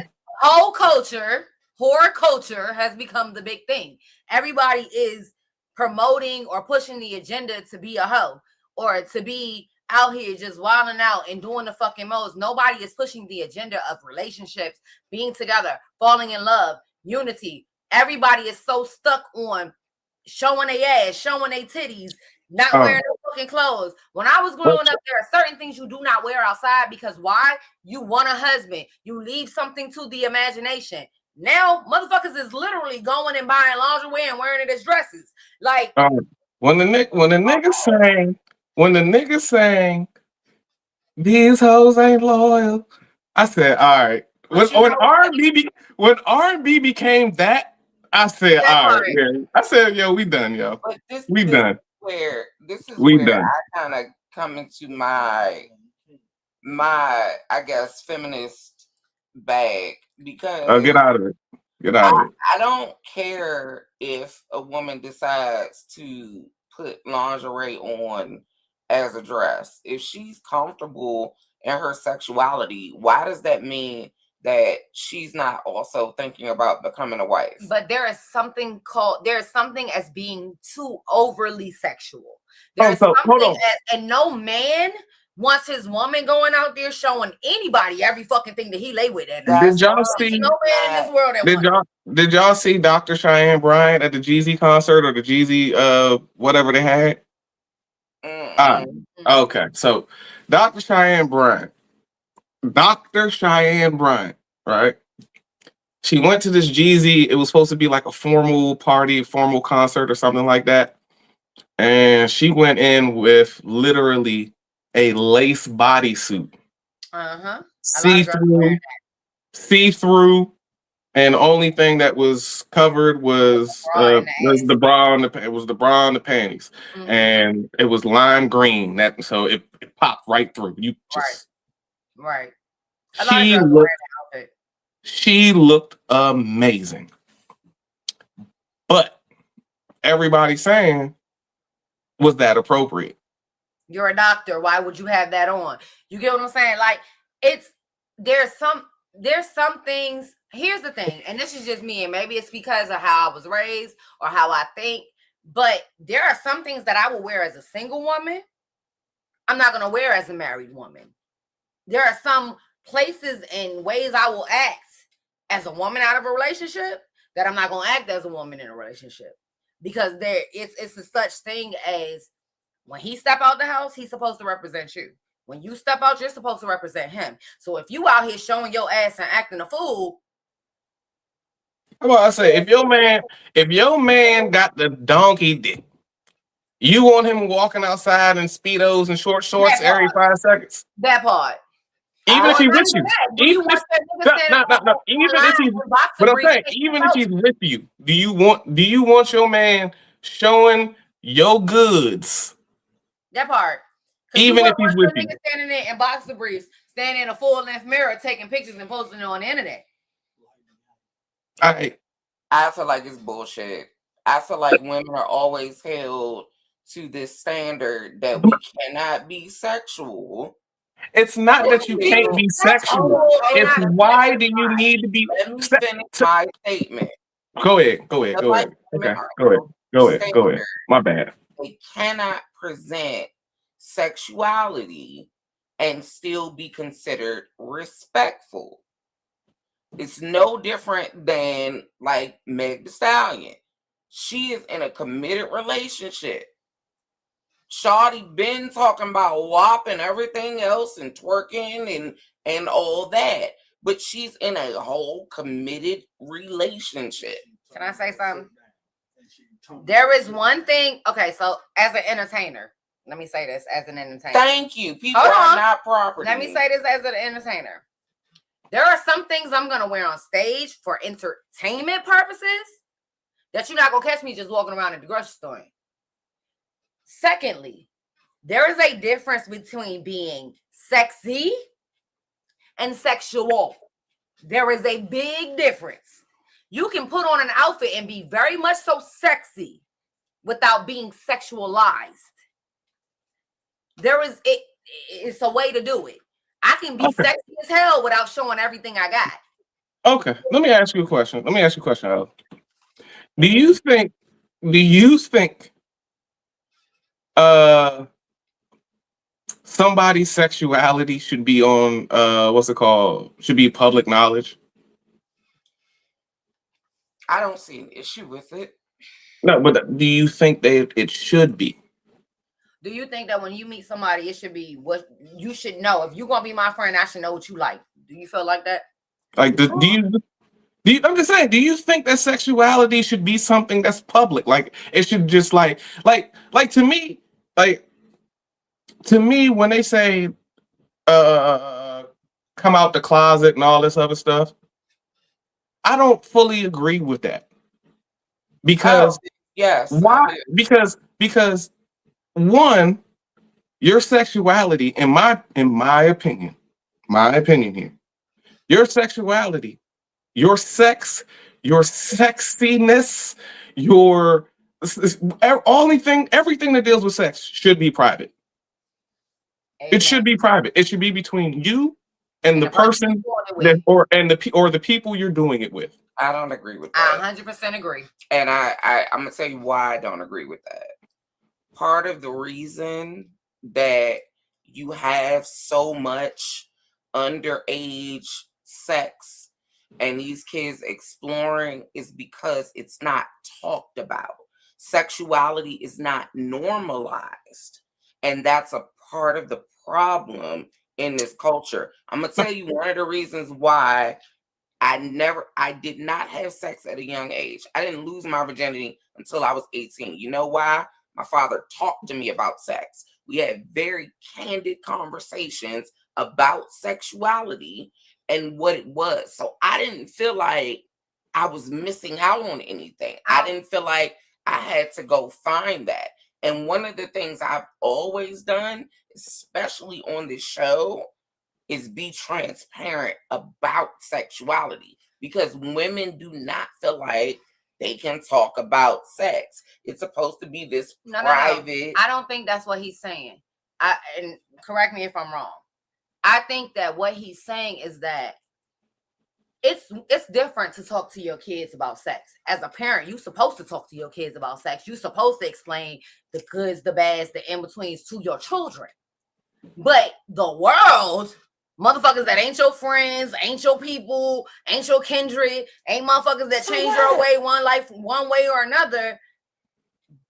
horror culture has become the big thing. Everybody is promoting or pushing the agenda to be a hoe or to be out here just wilding out and doing the fucking most. Nobody is pushing the agenda of relationships, being together, falling in love, unity. Everybody is so stuck on showing their ass, showing their titties, not wearing no fucking clothes. When I was growing up, there are certain things you do not wear outside because why? You want a husband. You leave something to the imagination. Now, motherfuckers is literally going and buying lingerie and wearing it as dresses. Like when the niggas saying these hoes ain't loyal, I said, all right. When R&B became that, I said, all right, yeah. I said, yo, we done, yo. But We done. This is We where done. I kind of come into my I guess feminist bag because Get out of it. Get out of it. I don't care if a woman decides to put lingerie on as a dress. If she's comfortable in her sexuality, why does that mean that she's not also thinking about becoming a wife? But there's something as being too overly sexual. There's something and no man wants his woman going out there showing anybody every fucking thing that he lay with. Did y'all see? No man in this world did y'all see Dr. Cheyenne Bryant at the Jeezy concert or the Jeezy whatever they had? Okay, so Dr. Cheyenne Bryant, right? She went to this Jeezy. It was supposed to be like a formal party, formal concert or something like that. And she went in with literally a lace bodysuit. See-through, and the only thing that was covered was the bra and the panties, and it was lime green. So it popped right through. You just right. She looked amazing, but everybody's saying, was that appropriate? You're a doctor. Why would you have that on? You get what I'm saying? Like there's some things. Here's the thing, and this is just me, and maybe it's because of how I was raised or how I think, but there are some things that I will wear as a single woman I'm not going to wear as a married woman. There are some places and ways I will act as a woman out of a relationship that I'm not going to act as a woman in a relationship, because it's a such thing as when he step out the house, he's supposed to represent you. When you step out, you're supposed to represent him. So if you out here showing your ass and acting a fool, well, I say if your man got the donkey dick, you want him walking outside in Speedos and short shorts every 5 seconds? That part. Even if he's with you. Even if he's with you, do you want your man showing your goods? That part. Even if he's with you. Standing there in boxer briefs, standing in a full-length mirror, taking pictures and posting it on the internet. I feel like it's bullshit. I feel like women are always held to this standard that we cannot be sexual. It's not that you can't be sexual. It's why do you need to be? Let me finish my statement. Go ahead. Okay. Go ahead. My bad. They cannot present sexuality and still be considered respectful. It's no different than like Meg Thee Stallion. She is in a committed relationship. Shawty been talking about WAP and everything else and twerking and all that, but she's in a whole committed relationship. Can I say something? There is one thing. Okay, so as an entertainer, let me say this as an entertainer. Thank you. People are not property. Let me say this as an entertainer. There are some things I'm going to wear on stage for entertainment purposes that you're not going to catch me just walking around at the grocery store in. Secondly, there is a difference between being sexy and sexual. There is a big difference. You can put on an outfit and be very much so sexy without being sexualized. It's a way to do it. I can be Okay. sexy as hell without showing everything I got. Okay. Let me ask you a question. Al. Do you think uh somebody's sexuality should be on what's it called? Should be public knowledge? I don't see an issue with it. No, but do you think that it should be? Do you think that when you meet somebody, it should be what you should know? If you're gonna be my friend, I should know what you like. Do you feel like that? Like, I'm just saying, do you think that sexuality should be something that's public? Like, it should just like to me, when they say uh come out the closet and all this other stuff, I don't fully agree with that. Oh, Because yes, I why? do. Because one, your sexuality, in my opinion here, your sexuality, your sex, your sexiness, your everything that deals with sex should be private. Amen. It should be private. It should be between you and the the person person you're doing it with. or the people you're doing it with. I don't agree with I that. 100% agree. And I'm gonna tell you why I don't agree with that. Part of the reason that you have so much underage sex and these kids exploring is because it's not talked about. Sexuality is not normalized. And that's a part of the problem in this culture. I'm gonna tell you one of the reasons why I did not have sex at a young age. I didn't lose my virginity until I was 18. You know why? My father talked to me about sex. We had very candid conversations about sexuality and what it was. So I didn't feel like I was missing out on anything. I didn't feel like I had to go find that. And one of the things I've always done, especially on this show, is be transparent about sexuality, because women do not feel like they can talk about sex. It's supposed to be this private. I don't think that's what he's saying. And correct me if I'm wrong. I think that what he's saying is that it's different to talk to your kids about sex. As a parent, you're supposed to talk to your kids about sex. You're supposed to explain the goods, the bads, the in-betweens to your children. But the world, motherfuckers that ain't your friends, ain't your people, ain't your kindred, ain't motherfuckers that change your way one way or another,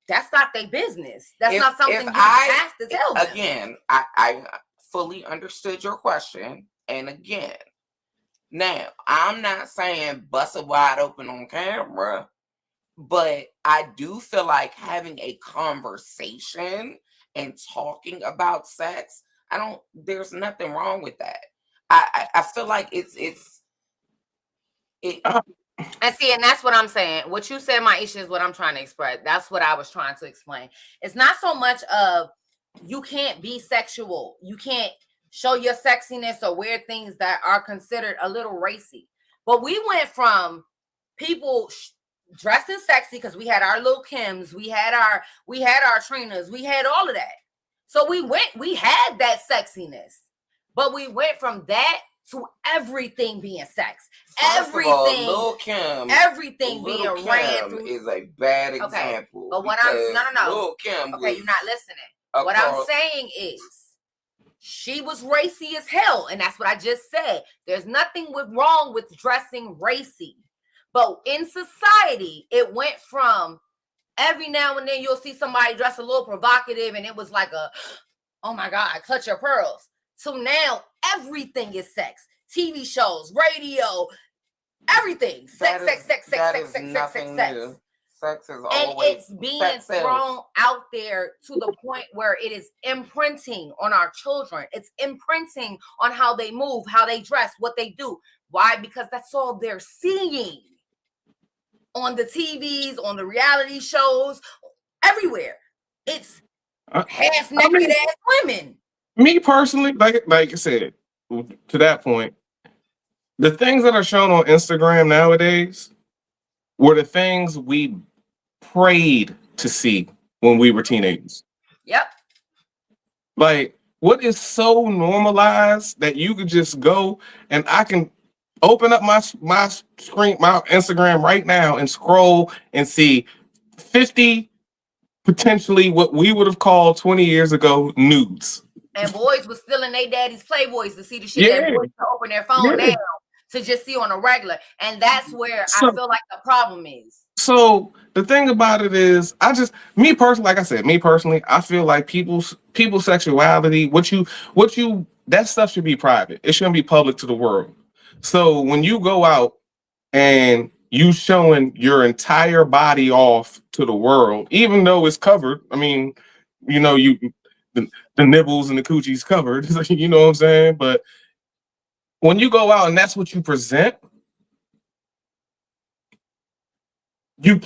that's not their business. That's not something you have to tell them. Again, I fully understood your question. And again, now I'm not saying bust it wide open on camera, but I do feel like having a conversation and talking about sex, there's nothing wrong with that. I feel like it's and see, and that's what I'm saying. What you said, my issue is what I'm trying to express. That's what I was trying to explain. It's not so much of you can't be sexual. You can't show your sexiness or wear things that are considered a little racy. But we went from people dressing sexy because we had our little Kims, we had our Trinas, we had all of that. So we had that sexiness, but we went from that to everything being sex. Everything, Lil' Kim, everything being ran through is a bad example. But what I'm no. Lil' Kim, okay, you're not listening. What I'm saying is, she was racy as hell, and that's what I just said. There's nothing wrong with dressing racy, but in society, it went from every now and then you'll see somebody dress a little provocative, and it was like oh my God, clutch your pearls. So now everything is sex. TV shows, radio, everything. Sex. Sex is always, and it's being thrown out there to the point where it is imprinting on our children. It's imprinting on how they move, how they dress, what they do. Why? Because that's all they're seeing on the TVs, on the reality shows, everywhere. It's half naked ass women. Me personally, like I said, to that point, the things that are shown on Instagram nowadays, were the things we prayed to see when we were teenagers. Yep. Like, what is so normalized that you could just go and I can open up my screen, my Instagram right now and scroll and see 50 potentially what we would have called 20 years ago nudes. And boys was still in their daddy's Playboys to see the shit Yeah, that boys can open their phone yeah. now to just see on a regular. And that's where So, I feel like the problem is. so the thing about it is, me personally, like I said, me personally, I feel like people's sexuality, what you that stuff should be private. It shouldn't be public to the world. So when you go out and you showing your entire body off to the world, even though it's covered. I mean, you the, the nibbles and the coochie's covered. You know what I'm saying? But when you go out and that's what you present, you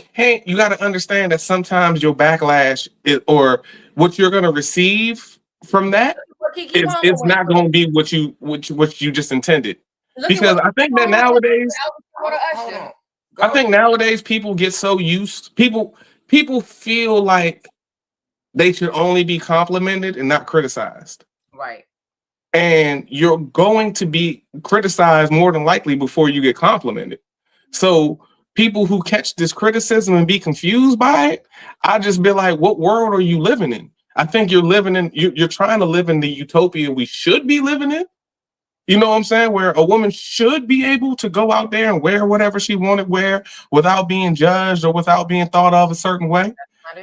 got to understand that sometimes your backlash or what you're going to receive from that is not going to be what you just intended. Because I think that nowadays, Hold on. I think nowadays people get so used. People feel like they should only be complimented and not criticized. Right. And you're going to be criticized more than likely before you get complimented. So people who catch this criticism and be confused by it, I just be like, what world are you living in? I think you're trying to live in the utopia we should be living in. You know what I'm saying? Where a woman should be able to go out there and wear whatever she wanted to wear without being judged or without being thought of a certain way.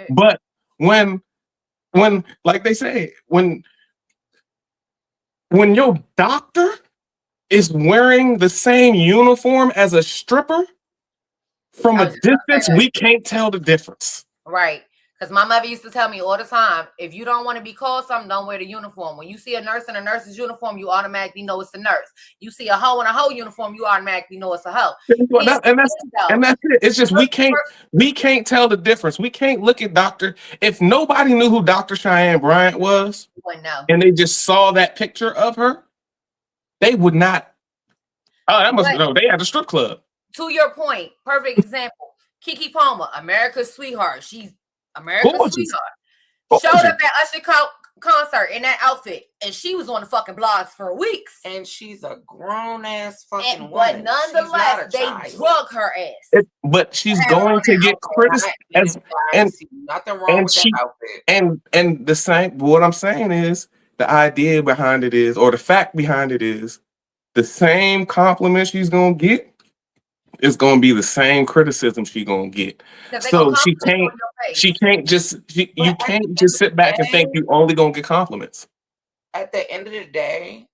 But when like they say, when your doctor is wearing the same uniform as a stripper, from a distance, we can't tell the difference. Right. Because my mother used to tell me all the time, if you don't want to be called something, don't wear the uniform. When you see a nurse in a nurse's uniform, you automatically know it's a nurse. You see a hoe in a hoe uniform, you automatically know it's a hoe. And that's it. It's just we can't tell the difference. We can't look at Dr. If nobody knew who Dr. Cheyenne Bryant was, and they just saw that picture of her, they would not. Oh, that must no. They had a strip club. To your point, perfect example. Keke Palmer, America's sweetheart. She's America's sweetheart. Showed up at Usher concert in that outfit, and she was on the fucking blogs for weeks. And she's a grown ass fucking woman. But nonetheless, they drug her ass. But she's going to get criticized, and nothing wrong with that outfit. And the same. What I'm saying is the idea behind it is, or the fact behind it is, the same compliment she's gonna get is gonna be the same criticism she's gonna get. So you can't just sit back and think you only gonna get compliments. At the end of the day,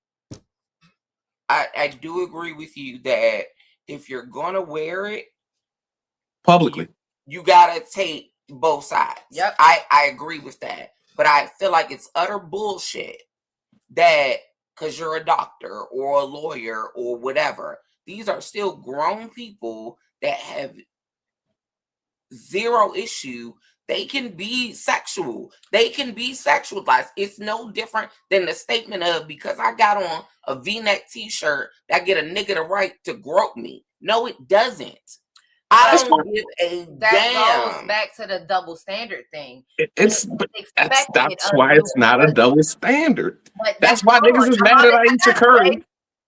I do agree with you that if you're gonna wear it publicly, you gotta take both sides. Yep. I agree with that. But I feel like it's utter bullshit that because you're a doctor or a lawyer or whatever, these are still grown people that have zero issue. They can be sexual. They can be sexualized. It's no different than the statement of, because I got on a V-neck t-shirt, that get a nigga the right to grope me. No, it doesn't. I don't give a damn. That goes back to the double standard thing. That's why it's not a double standard. That's why niggas is mad at Aisha Curry.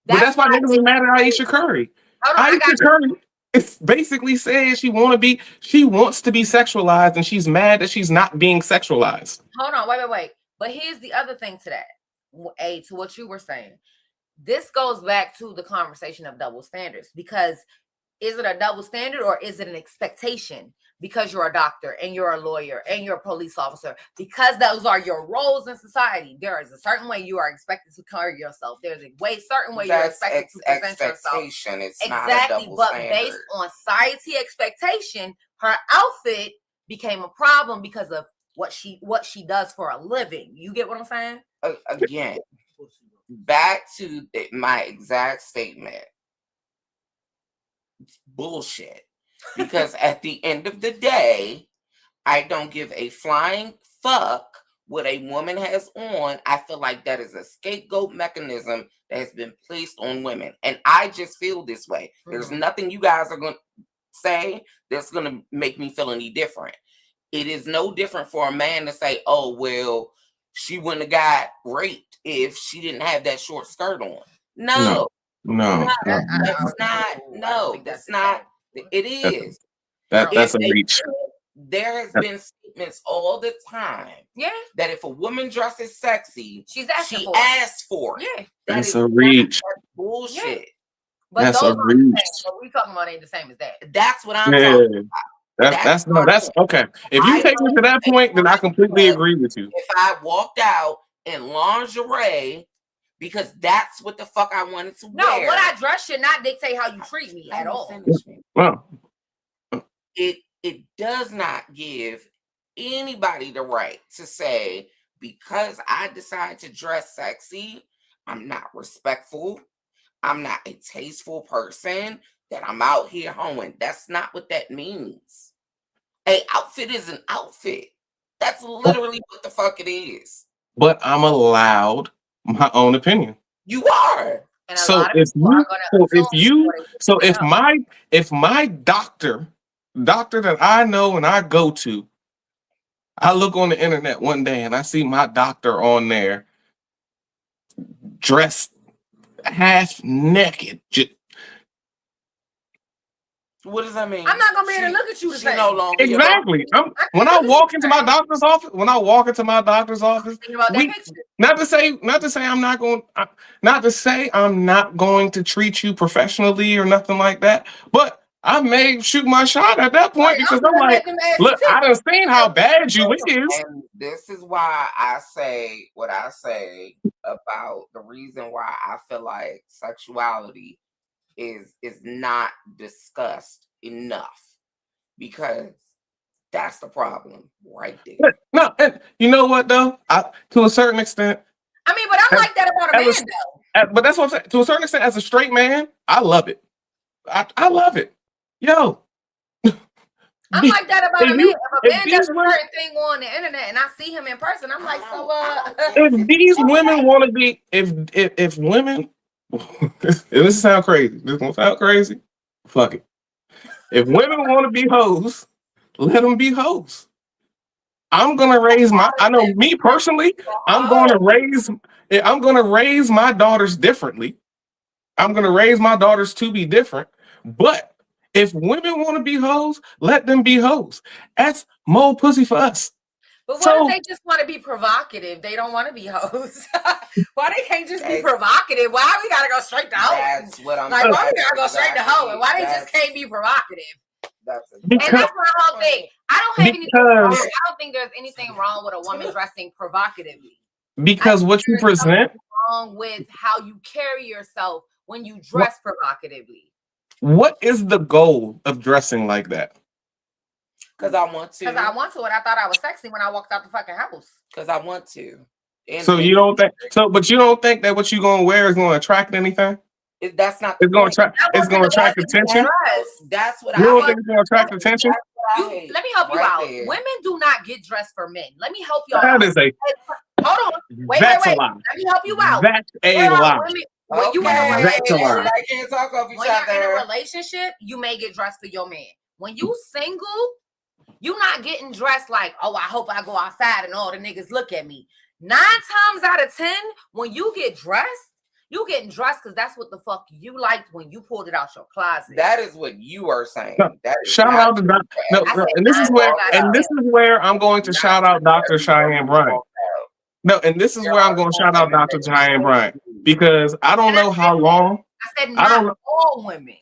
But that's why niggas is mad at Aisha Curry. Aisha Curry is basically saying she wants to be sexualized, and she's mad that she's not being sexualized. Hold on, wait. But here's the other thing to that. To what you were saying. This goes back to the conversation of double standards, because is it a double standard or is it an expectation? Because you're a doctor and you're a lawyer and you're a police officer, because those are your roles in society. There is a certain way you are expected to carry yourself. There's a certain way you're expected to present yourself. It's exactly, but based on society expectation, her outfit became a problem because of what she does for a living. You get what I'm saying? Again, back to my exact statement. It's bullshit. Because at the end of the day, I don't give a flying fuck what a woman has on. I feel like that is a scapegoat mechanism that has been placed on women. And I just feel this way. There's nothing you guys are going to... say that's going to make me feel any different. It is no different for a man to say, oh, well, she wouldn't have got raped if she didn't have that short skirt on. No, no. that's not. No, that's not. It is. That's a reach. There has been statements all the time. Yeah. That if a woman dresses sexy, she asks for it. Yeah. That's a reach. That's bullshit. Yeah. But that's those a reach. What we talking about ain't the same as that. That's what I'm talking about. That's okay. If you take me to that point, then I completely agree with you. If I walked out in lingerie because that's what the fuck I wanted to wear. No, what I dress should not dictate how you treat me at all. Well, it does not give anybody the right to say, because I decide to dress sexy, I'm not respectful, I'm not a tasteful person, that I'm out here hoeing. That's not what that means. An outfit is an outfit. That's literally what the fuck it is. But I'm allowed my own opinion. You are. And So if my doctor that I know and I go to, I look on the internet one day and I see my doctor on there dressed half naked. What does that mean? I'm not gonna be able to look at you the same. No longer exactly. When I walk into my doctor's office, not to say I'm not going to treat you professionally or nothing like that, but I may shoot my shot at that point because I'm like, look, I done seen how bad you is. And this is why I say what I say about the reason why I feel like sexuality is not discussed enough, because that's the problem right there. No, and you know what though? To a certain extent. I mean, but I like that about a man though. But that's what I'm saying. To a certain extent, as a straight man, I love it. I love it. Yo. I like that about a man. If a man does a certain thing on the internet and I see him in person, I'm like, if these women want to be, if women, this sound crazy. This gonna sound crazy. Fuck it. If women want to be hoes, let them be hoes. I'm gonna raise I know me personally, I'm gonna raise my daughters differently. I'm gonna raise my daughters to be different. But if women want to be hoes, let them be hoes. That's more pussy for us. But what if they just want to be provocative? They don't want to be hoes. Why they can't just be provocative? Why we gotta go straight to hoe? That's what I'm like. Why we gotta go straight to hoe? And why they just can't be provocative? And that's my whole thing. I don't have anything wrong. I don't think there's anything wrong with a woman dressing provocatively. Because what you present wrong with how you carry yourself when you dress provocatively. What is the goal of dressing like that? Because I want to. And I thought I was sexy when I walked out the fucking house. Because I want to. So you don't think but you don't think that what you're gonna wear is gonna attract anything? That's not. It's gonna attract attention. That's what you don't think it's gonna attract attention. Let me help you out. There. Women do not get dressed for men. Let me help you out. That is hold on. Wait. Let me help you out. That's a lie. When you can't talk over each other. When you're in a relationship, you may get dressed for your man. When you single, you're not getting dressed like, oh, I hope I go outside and all the niggas look at me. 9 times out of 10, when you get dressed, you getting dressed because that's what the fuck you liked when you pulled it out your closet. That is what you are saying. No, shout out to this is where I'm going to shout out Dr. Cheyenne Bryant. No, and this is where I'm going to shout out Dr. Cheyenne Bryant, because I don't know how long. I said not all women.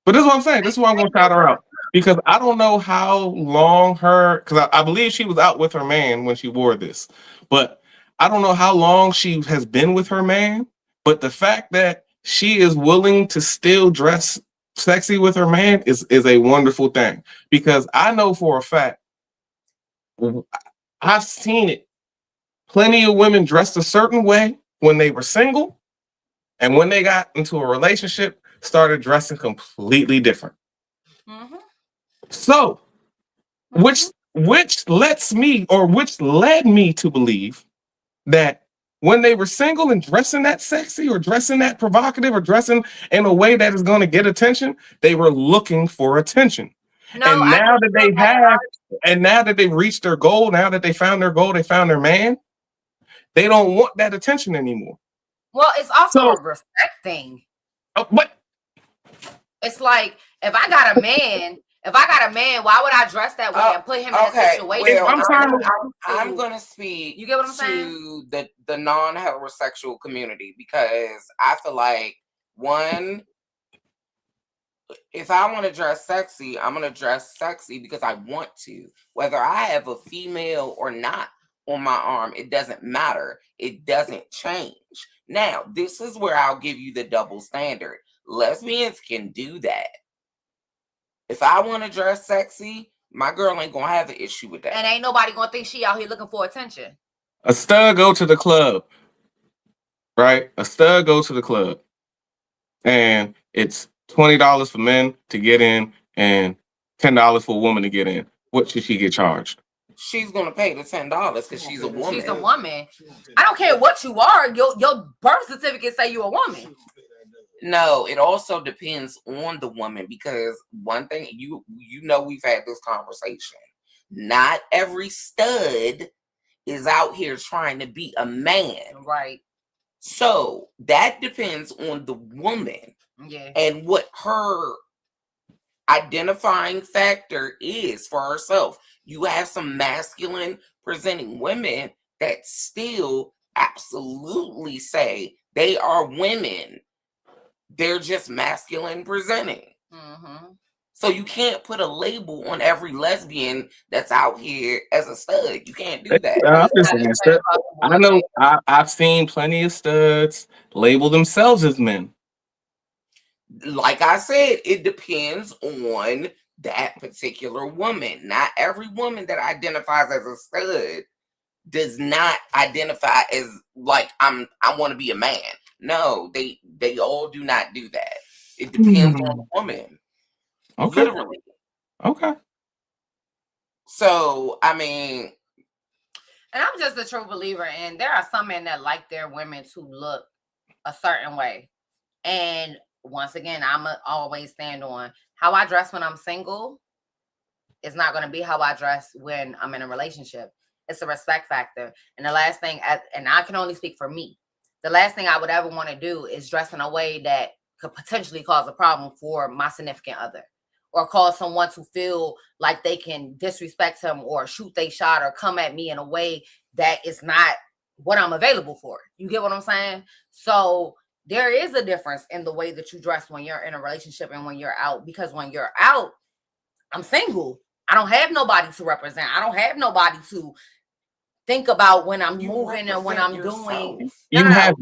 But this is what I'm saying. This is why I'm going to shout her out, because I don't know how long because I believe she was out with her man when she wore this, but I don't know how long she has been with her man. But the fact that she is willing to still dress sexy with her man is a wonderful thing, because I know for a fact, I've seen it. Plenty of women dressed a certain way when they were single, and when they got into a relationship, started dressing completely different. Mm-hmm. So, which led me to believe that when they were single and dressing that sexy or dressing that provocative or dressing in a way that is going to get attention, they were looking for attention. No, And I now think that girls they have have, and now that they've reached their goal, now that they found their goal, they found their man, they don't want that attention anymore. well, it's also So, a respect thing. but It's like if I got a man, why would I dress that way and put him in a situation? Well, I'm trying to. I'm gonna speak. You get what I'm saying? To the non-heterosexual community, because I feel like, one, if I want to dress sexy, I'm gonna dress sexy because I want to. Whether I have a female or not on my arm, it doesn't matter. It doesn't change. Now, this is where I'll give you the double standard. Lesbians can do that. If I want to dress sexy, my girl ain't gonna have an issue with that. And ain't nobody gonna think she out here looking for attention. A stud go to the club, right? A stud go to the club, and it's $20 for men to get in and $10 for a woman to get in. What should she get charged? She's gonna pay the $10 because she's a woman. She's a woman. I don't care what you are. Your birth certificate say you're a woman. No, it also depends on the woman, because one thing you know, we've had this conversation. Not every stud is out here trying to be a man. Right. So that depends on the woman. Yeah. And what her identifying factor is for herself. You have some masculine presenting women that still absolutely say they are women. They're just masculine presenting. Mm-hmm. So you can't put a label on every lesbian that's out here as a stud. You can't do that. I'm just saying, stud. I know I've seen plenty of studs label themselves as men. Like I said, it depends on that particular woman. Not every woman that identifies as a stud does not identify as like I want to be a man. No, they all do not do that. It depends on the woman. Okay. Literally. Okay. So I mean, and I'm just a true believer, and there are some men that like their women to look a certain way. And once again, I'm always stand on how I dress when I'm single. It's not going to be how I dress when I'm in a relationship. It's a respect factor. And the last thing, and I can only speak for me, the last thing I would ever want to do is dress in a way that could potentially cause a problem for my significant other, or cause someone to feel like they can disrespect him or shoot they shot or come at me in a way that is not what I'm available for. You get what I'm saying? So there is a difference in the way that you dress when you're in a relationship and when you're out, because when you're out, I'm single. I don't have nobody to represent. I don't have nobody to think about when I'm moving and when I'm doing. You have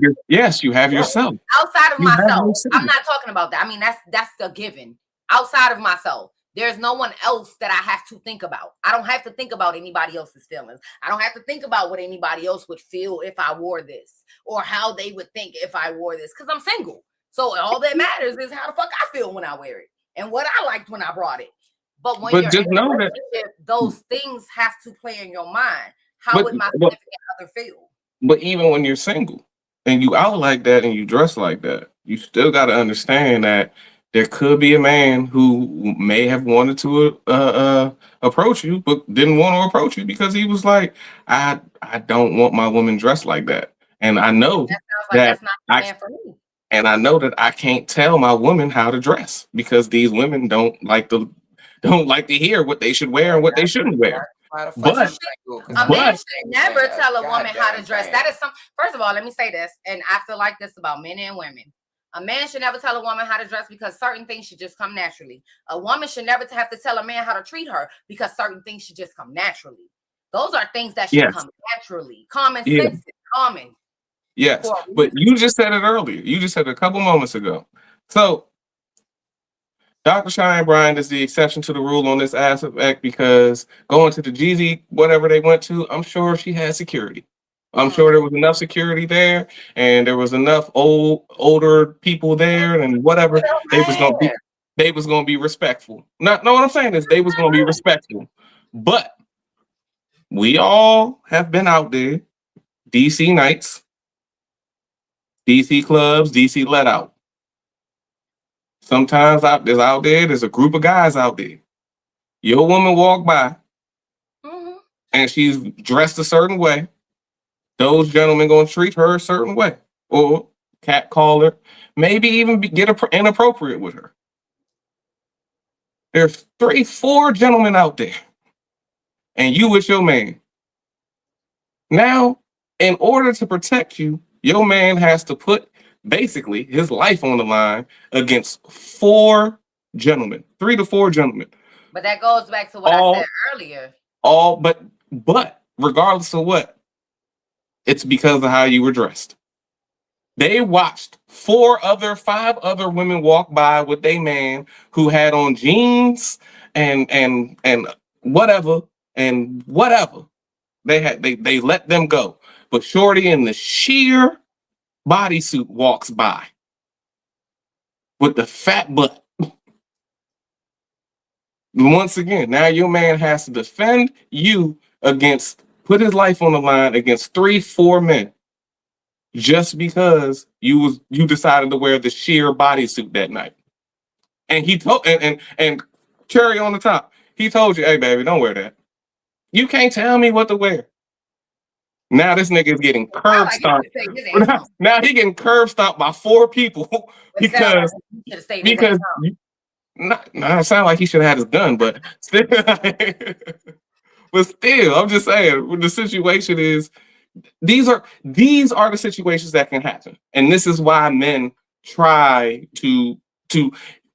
yourself. Outside of myself. I'm not talking about that. I mean, that's a given. Outside of myself, there's no one else that I have to think about. I don't have to think about anybody else's feelings. I don't have to think about what anybody else would feel if I wore this, or how they would think if I wore this, because I'm single. So all that matters is how the fuck I feel when I wear it and what I liked when I brought it. But when you're in a relationship, those things have to play in your mind. How would my significant other feel? But even when you're single and you out like that and you dress like that, you still got to understand that there could be a man who may have wanted to approach you, but didn't want to approach you because he was like, I don't want my woman dressed like that. And I know that's not the man for me. And I know that I can't tell my woman how to dress because these women don't like to hear what they should wear and what they shouldn't wear. But a man should never tell a woman how to dress. That is first of all, let me say this, and I feel like this about men and women. A man should never tell a woman how to dress because certain things should just come naturally. A woman should never have to tell a man how to treat her because certain things should just come naturally. Those are things that should come naturally. Common sense is common. Yes, but you just said it earlier. You just said it a couple moments ago. So Dr. Cheyenne Bryant is the exception to the rule on this aspect because going to the Jeezy, whatever they went to, I'm sure she had security. I'm sure there was enough security there, and there was enough older people there, and whatever they was gonna be respectful. No, what I'm saying is they was gonna be respectful. But we all have been out there, DC nights, DC clubs, DC let out. Sometimes there's a group of guys out there. Your woman walk by Mhm. and she's dressed a certain way. Those gentlemen gonna treat her a certain way, or catcall her, maybe even get inappropriate with her. There's 3, 4 gentlemen out there, and you with your man. Now, in order to protect you, your man has to put basically his life on the line against 4 gentlemen, 3 to 4 gentlemen. But that goes back to what I All, said earlier. but regardless of what, it's because of how you were dressed. They watched 5 other women walk by with a man who had on jeans and whatever and whatever. They let them go. But Shorty in the sheer bodysuit walks by with the fat butt. Once again, now your man has to defend you put his life on the line against 3, 4 men just because you decided to wear the sheer bodysuit that night. And he told and cherry on the top, he told you, hey baby, don't wear that. You can't tell me what to wear. Now this nigga is getting curb Like stomped. he should stay his ass home. Now he getting curb stomped by 4 people It sound like because he should have stayed his ass home. it sound like he should have had his gun, but still, but still, I'm just saying the situation is these are the situations that can happen, and this is why men try to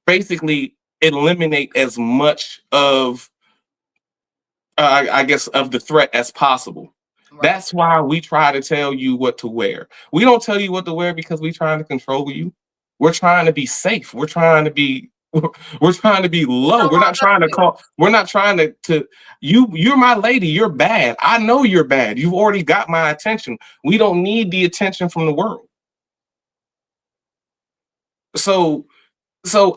basically eliminate as much of I guess of the threat as possible. Right. That's why we try to tell you what to wear. We don't tell you what to wear because we're trying to control you. We're trying to be safe. We're trying to be we're trying to be low. We're not trying to call. We're not trying to you're my lady. You're bad. I know you're bad. You've already got my attention. We don't need the attention from the world. So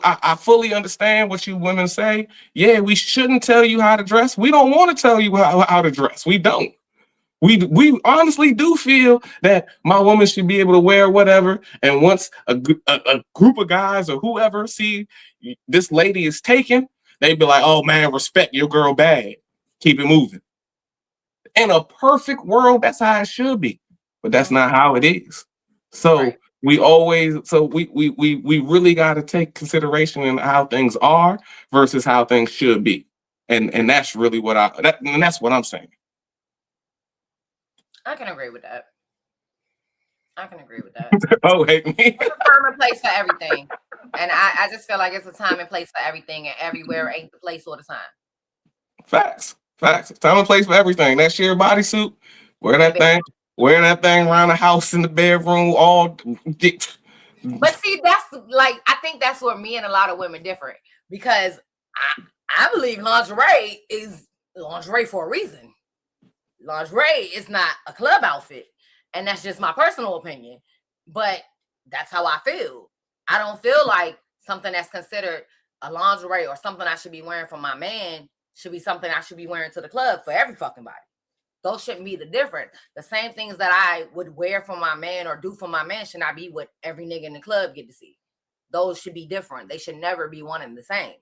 I fully understand what you women say. Yeah, we shouldn't tell you how to dress. We don't want to tell you how to dress. We don't. We honestly do feel that my woman should be able to wear whatever. And once a group of guys or whoever see this lady is taken, they be like, oh man, respect your girl bad. Keep it moving. In a perfect world, that's how it should be. But that's not how it is. So Right. we really got to take consideration in how things are versus how things should be. And that's really that's what I'm saying. I can agree with that. Oh, hate me. It's a time and place for everything. And I just feel like it's a time and place for everything, and everywhere ain't the place or the time. Facts. Time and place for everything. That sheer bodysuit, wear that thing. Wear that thing around the house, in the bedroom, all. But see, that's like, I think that's where me and a lot of women differ, because I believe lingerie is lingerie for a reason. Lingerie is not a club outfit, and that's just my personal opinion. But that's how I feel. I don't feel like something that's considered a lingerie or something I should be wearing for my man should be something I should be wearing to the club for every fucking body. Those shouldn't be the difference. The same things that I would wear for my man or do for my man should not be what every nigga in the club get to see. Those should be different. They should never be one and the same.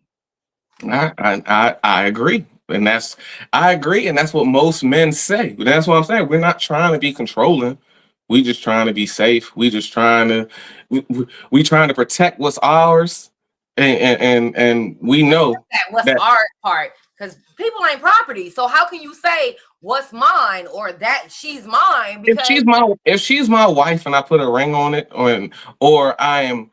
I agree, and that's what most men say. That's what I'm saying. We're not trying to be controlling. We just trying to be safe. We just trying to we trying to protect what's ours, and we know what's our part, because people ain't property. So how can you say what's mine or that she's mine? Because if she's my wife and I put a ring on it, or I am,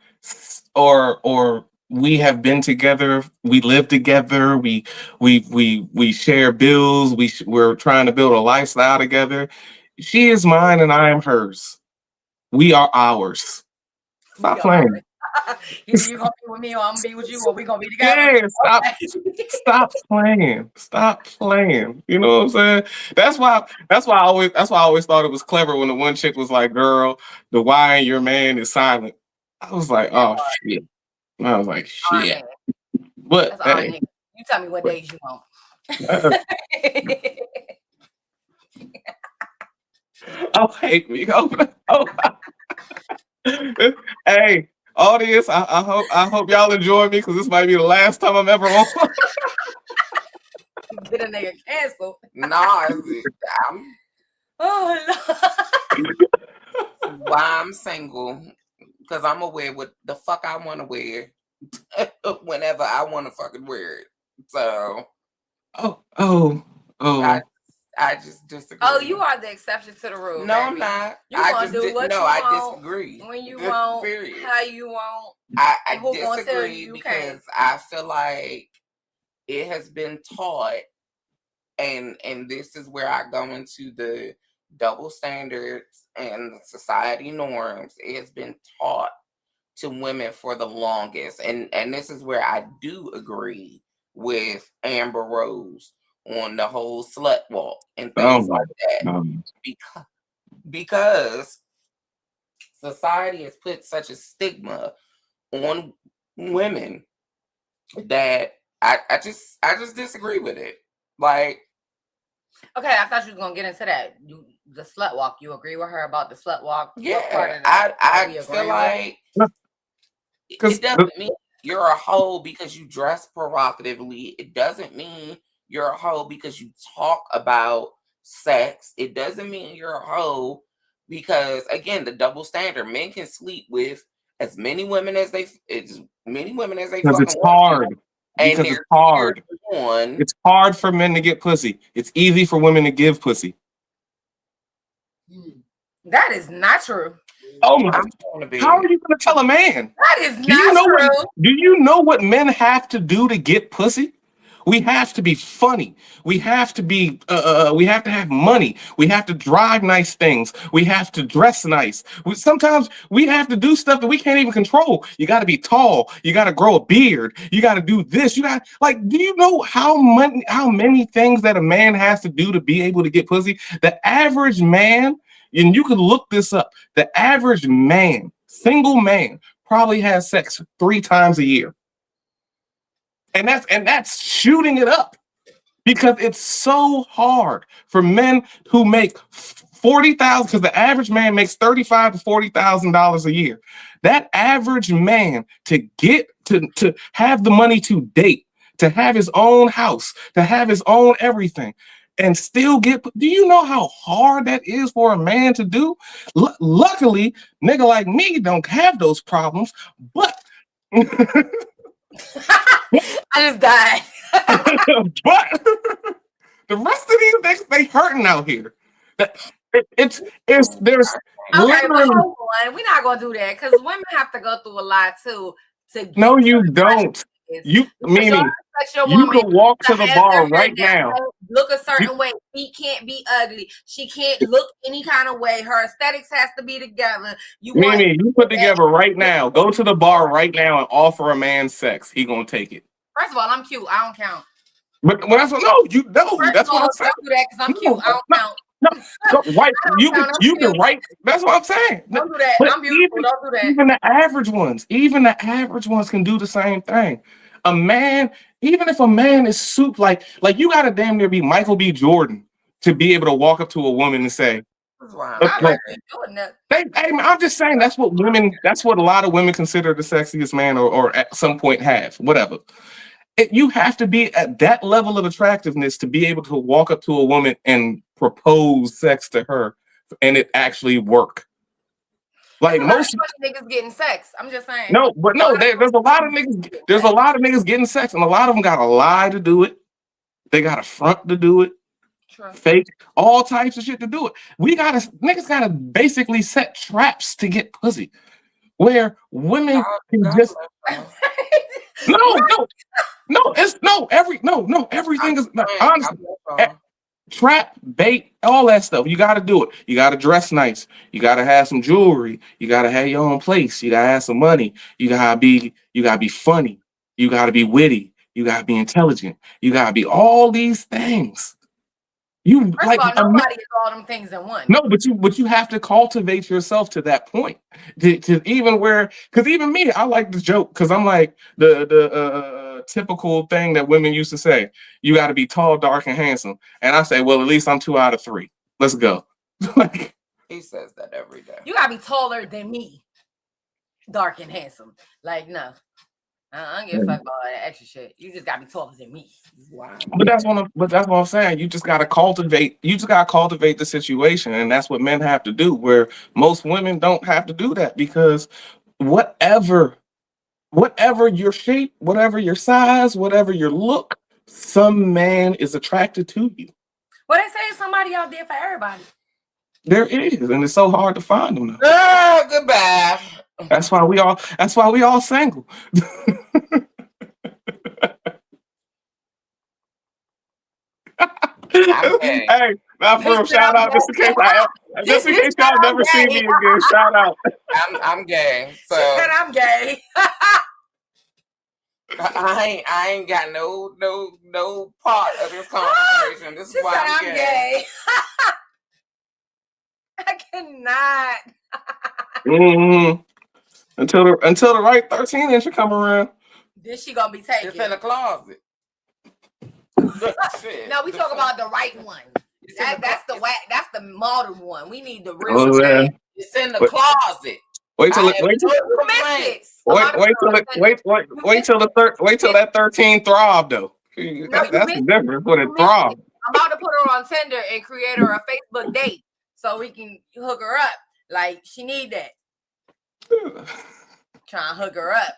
or we have been together, we live together, we share bills, we're trying to build a lifestyle together. She is mine and I am hers. We are ours. Stop playing. You gonna be with me or I'm gonna be with you, or we gonna be together? Yeah, stop playing. Stop playing. You know what I'm saying? That's why I always thought it was clever when the one chick was like, girl, the why your man is silent. I was like, oh shit. I was like, shit. But hey, you tell me what days you want. Oh, hate me. Hey, audience, I hope y'all enjoy me because this might be the last time I'm ever on. Get a nigga canceled. Nah, I'm Oh why I'm single because I'm gonna wear what the fuck I want to wear whenever I want to fucking wear it. So Oh. I just disagree. Oh, you are the exception to the rule. No, baby. I'm not. You I gonna just do what no, you I want, disagree. when you want, Period. how you want. I Who gonna tell disagree you because can't? I feel like it has been taught, and this is where I go into the double standards and society norms. It has been taught to women for the longest, and this is where I do agree with Amber Rose on the whole slut walk and things like that, because society has put such a stigma on women that I just disagree with it. Like, Okay, I thought you was gonna get into that. The slut walk. You agree with her about the slut walk? What part yeah, of that? I feel like it doesn't mean you're a hoe because you dress provocatively. It doesn't mean you're a hoe because you talk about sex. It doesn't mean you're a hoe because, again, the double standard. Men can sleep with as many women as they because fucking it's want to, hard. and Because it's they're hard. on. It's hard for men to get pussy. It's easy for women to give pussy. That is not true. Oh my! I'm going to be. How are you going to tell a man? That is not true. Do you know what men have to do to get pussy? We have to be funny. We have to be. We have to have money. We have to drive nice things. We have to dress nice. Sometimes we have to do stuff that we can't even control. You got to be tall. You got to grow a beard. You got to do this. You got like. Do you know how many things that a man has to do to be able to get pussy? The average man, and you can look this up. The average man, single man, probably has sex 3 times a year. And that's shooting it up because it's so hard for men who make 40,000, because the average man makes $35,000 to $40,000 a year. That average man to get to have the money to date, to have his own house, to have his own everything, and still get. Do you know how hard that is for a man to do? Luckily, nigga like me don't have those problems, but. I just died. But the rest of these niggas, they hurting out here. It's there's Okay, but literally. hold on. We're not gonna do that because women have to go through a lot too to get. No, you don't. You, Mimi, you can walk to the bar right now. Look a certain way. Feet can't be ugly. She can't look any kind of way. Her aesthetics has to be together. Mimi, you put together right now. Go to the bar right now and offer a man sex. He gonna take it. First of all, I'm cute. I don't count. But when I said no, you know. That's what I'm saying. Don't do that because I'm cute. I don't count. No, right. You can write. That's what I'm saying. Don't do that. But I'm beautiful. Don't do that. Even the average ones can do the same thing. A man, even if a man is soup, like you gotta damn near be Michael B. Jordan to be able to walk up to a woman and say, I'm doing that. I'm just saying that's what a lot of women consider the sexiest man or at some point have, whatever. You have to be at that level of attractiveness to be able to walk up to a woman and propose sex to her and it actually work. Like most niggas getting sex. I'm just saying. No, but no, there's a lot of niggas. There's a lot of niggas getting sex, and a lot of them got to lie to do it. They got a front to do it. True. Fake all types of shit to do it. Niggas gotta basically set traps to get pussy, where women can just everything is honestly. Trap, bait, all that stuff. You got to do it. You got to dress nice. You got to have some jewelry. You got to have your own place. You got to have some money. You got to be funny. You got to be witty. You got to be intelligent. You got to be all these things. First of all, nobody is all them things in one. No, but you have to cultivate yourself to that point to even because even me, I like the joke because I'm like the typical thing that women used to say. You got to be tall, dark, and handsome, and I say, well, at least I'm 2 out of 3. Let's go. He says that every day. You gotta be taller than me. dark and handsome. Like, no. I don't give a fuck about all that extra shit. You just gotta be taller than me. Wow. But that's what I'm saying. You just gotta cultivate the situation, and that's what men have to do. Where most women don't have to do that because whatever your shape, whatever your size, whatever your look, some man is attracted to you. Well, they say it's somebody out there for everybody. There is, and it's so hard to find them. Oh, goodbye. That's why we all single. Hey, not for real. Shout out just in case y'all never see me again. Shout out. I'm gay. So she said I'm gay. I ain't got no part of this conversation. This is why I'm gay. I cannot. Mm-hmm. Until the right 13-inch come around. Then she gonna be taken. It's in the closet. No, we talk about the right one. That's the modern one. We need the real. Oh, yeah. It's in the closet. Wait till that 13 throb though. That's the difference when it throb. I'm about to put her on Tinder and create her a Facebook date so we can hook her up. Like she need that. Trying to hook her up.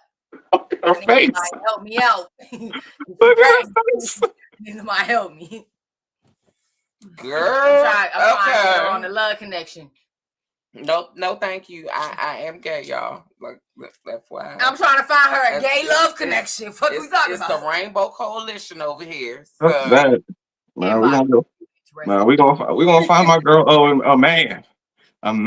Her face. Help me out. Look at her face. Somebody help me. Girl. I'm trying to get her on the love connection. No, thank you. I am gay, y'all. Like that's why. I'm trying to find her a gay love connection. What we talking about? It's the Rainbow Coalition over here. So. We gonna find my girl. Oh, a man. I'm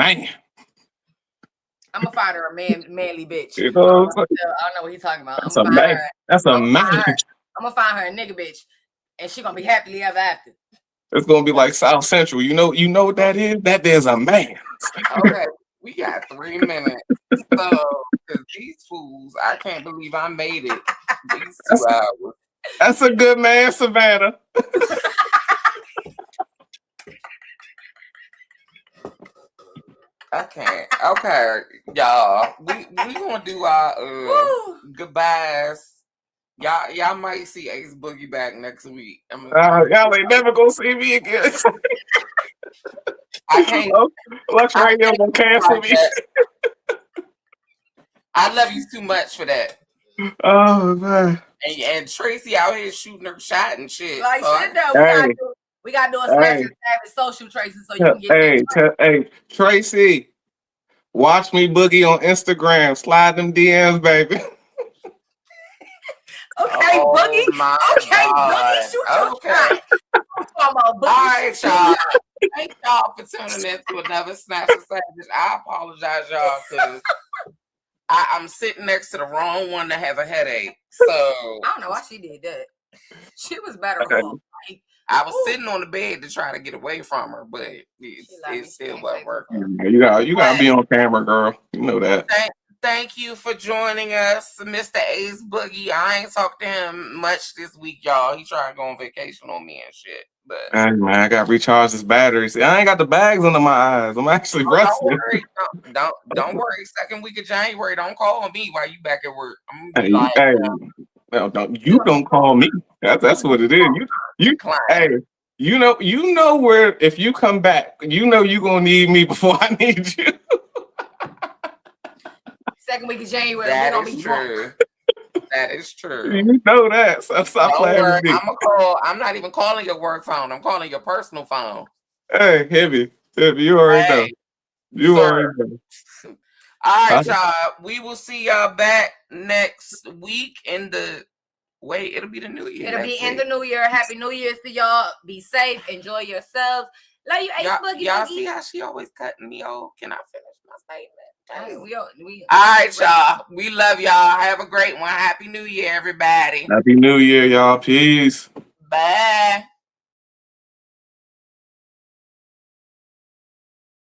gonna find her a manly bitch. You know, I don't know what he's talking about. That's a man. I'm gonna find her a nigga bitch, and she gonna be happily ever after. It's gonna be like South Central. You know what that is? That there's a man. Okay, we got 3 minutes. So, because these fools, I can't believe I made it these 2 hours. That's a good man, Savannah. I can't. Okay, y'all. We gonna do our goodbyes. Y'all might see Ace Boogie back next week. Y'all ain't never gonna see me again. I can't. Lux Radio gonna cancel me. I love you too much for that. Oh man. And Tracy out here shooting her shot and shit. Like shit though. We gotta do a Snatched Savage social, Tracy, so you can get hey, Tracy, watch me boogie on Instagram. Slide them DMs, baby. Okay, Boogie. Boogie, shoot your shot. All right, y'all. Thank y'all for tuning in to another Snatched Savage. I apologize, y'all, because I'm sitting next to the wrong one to have a headache. So I don't know why she did that. She was better off. I was sitting on the bed to try to get away from her, but it still wasn't working. You gotta be on camera, girl. You know that. Thank you for joining us, Mr. Ace Boogie. I ain't talked to him much this week, y'all. He tried to go on vacation on me and shit. But hey, man, I got to recharge his battery. See, I ain't got the bags under my eyes. I'm actually resting. Don't worry. Second week of January, don't call me while you back at work. Don't call me. That's what it is. You know where if you come back, you know you're gonna need me before I need you. Second week of January, we're gonna be true. That is true. You know that. So stop playing with me. I'm not even calling your work phone. I'm calling your personal phone. Hey, heavy. You already know. You already know. All right, y'all. We will see y'all back next week it'll be the new year. It'll be in the new year. Happy New Year's to y'all. Be safe. Enjoy yourselves. Love you, Ace Boogie. Y'all see how she always cutting me off? Can I finish my statement? All right, y'all. We love y'all. Have a great one. Happy New Year, everybody. Happy New Year, y'all. Peace. Bye.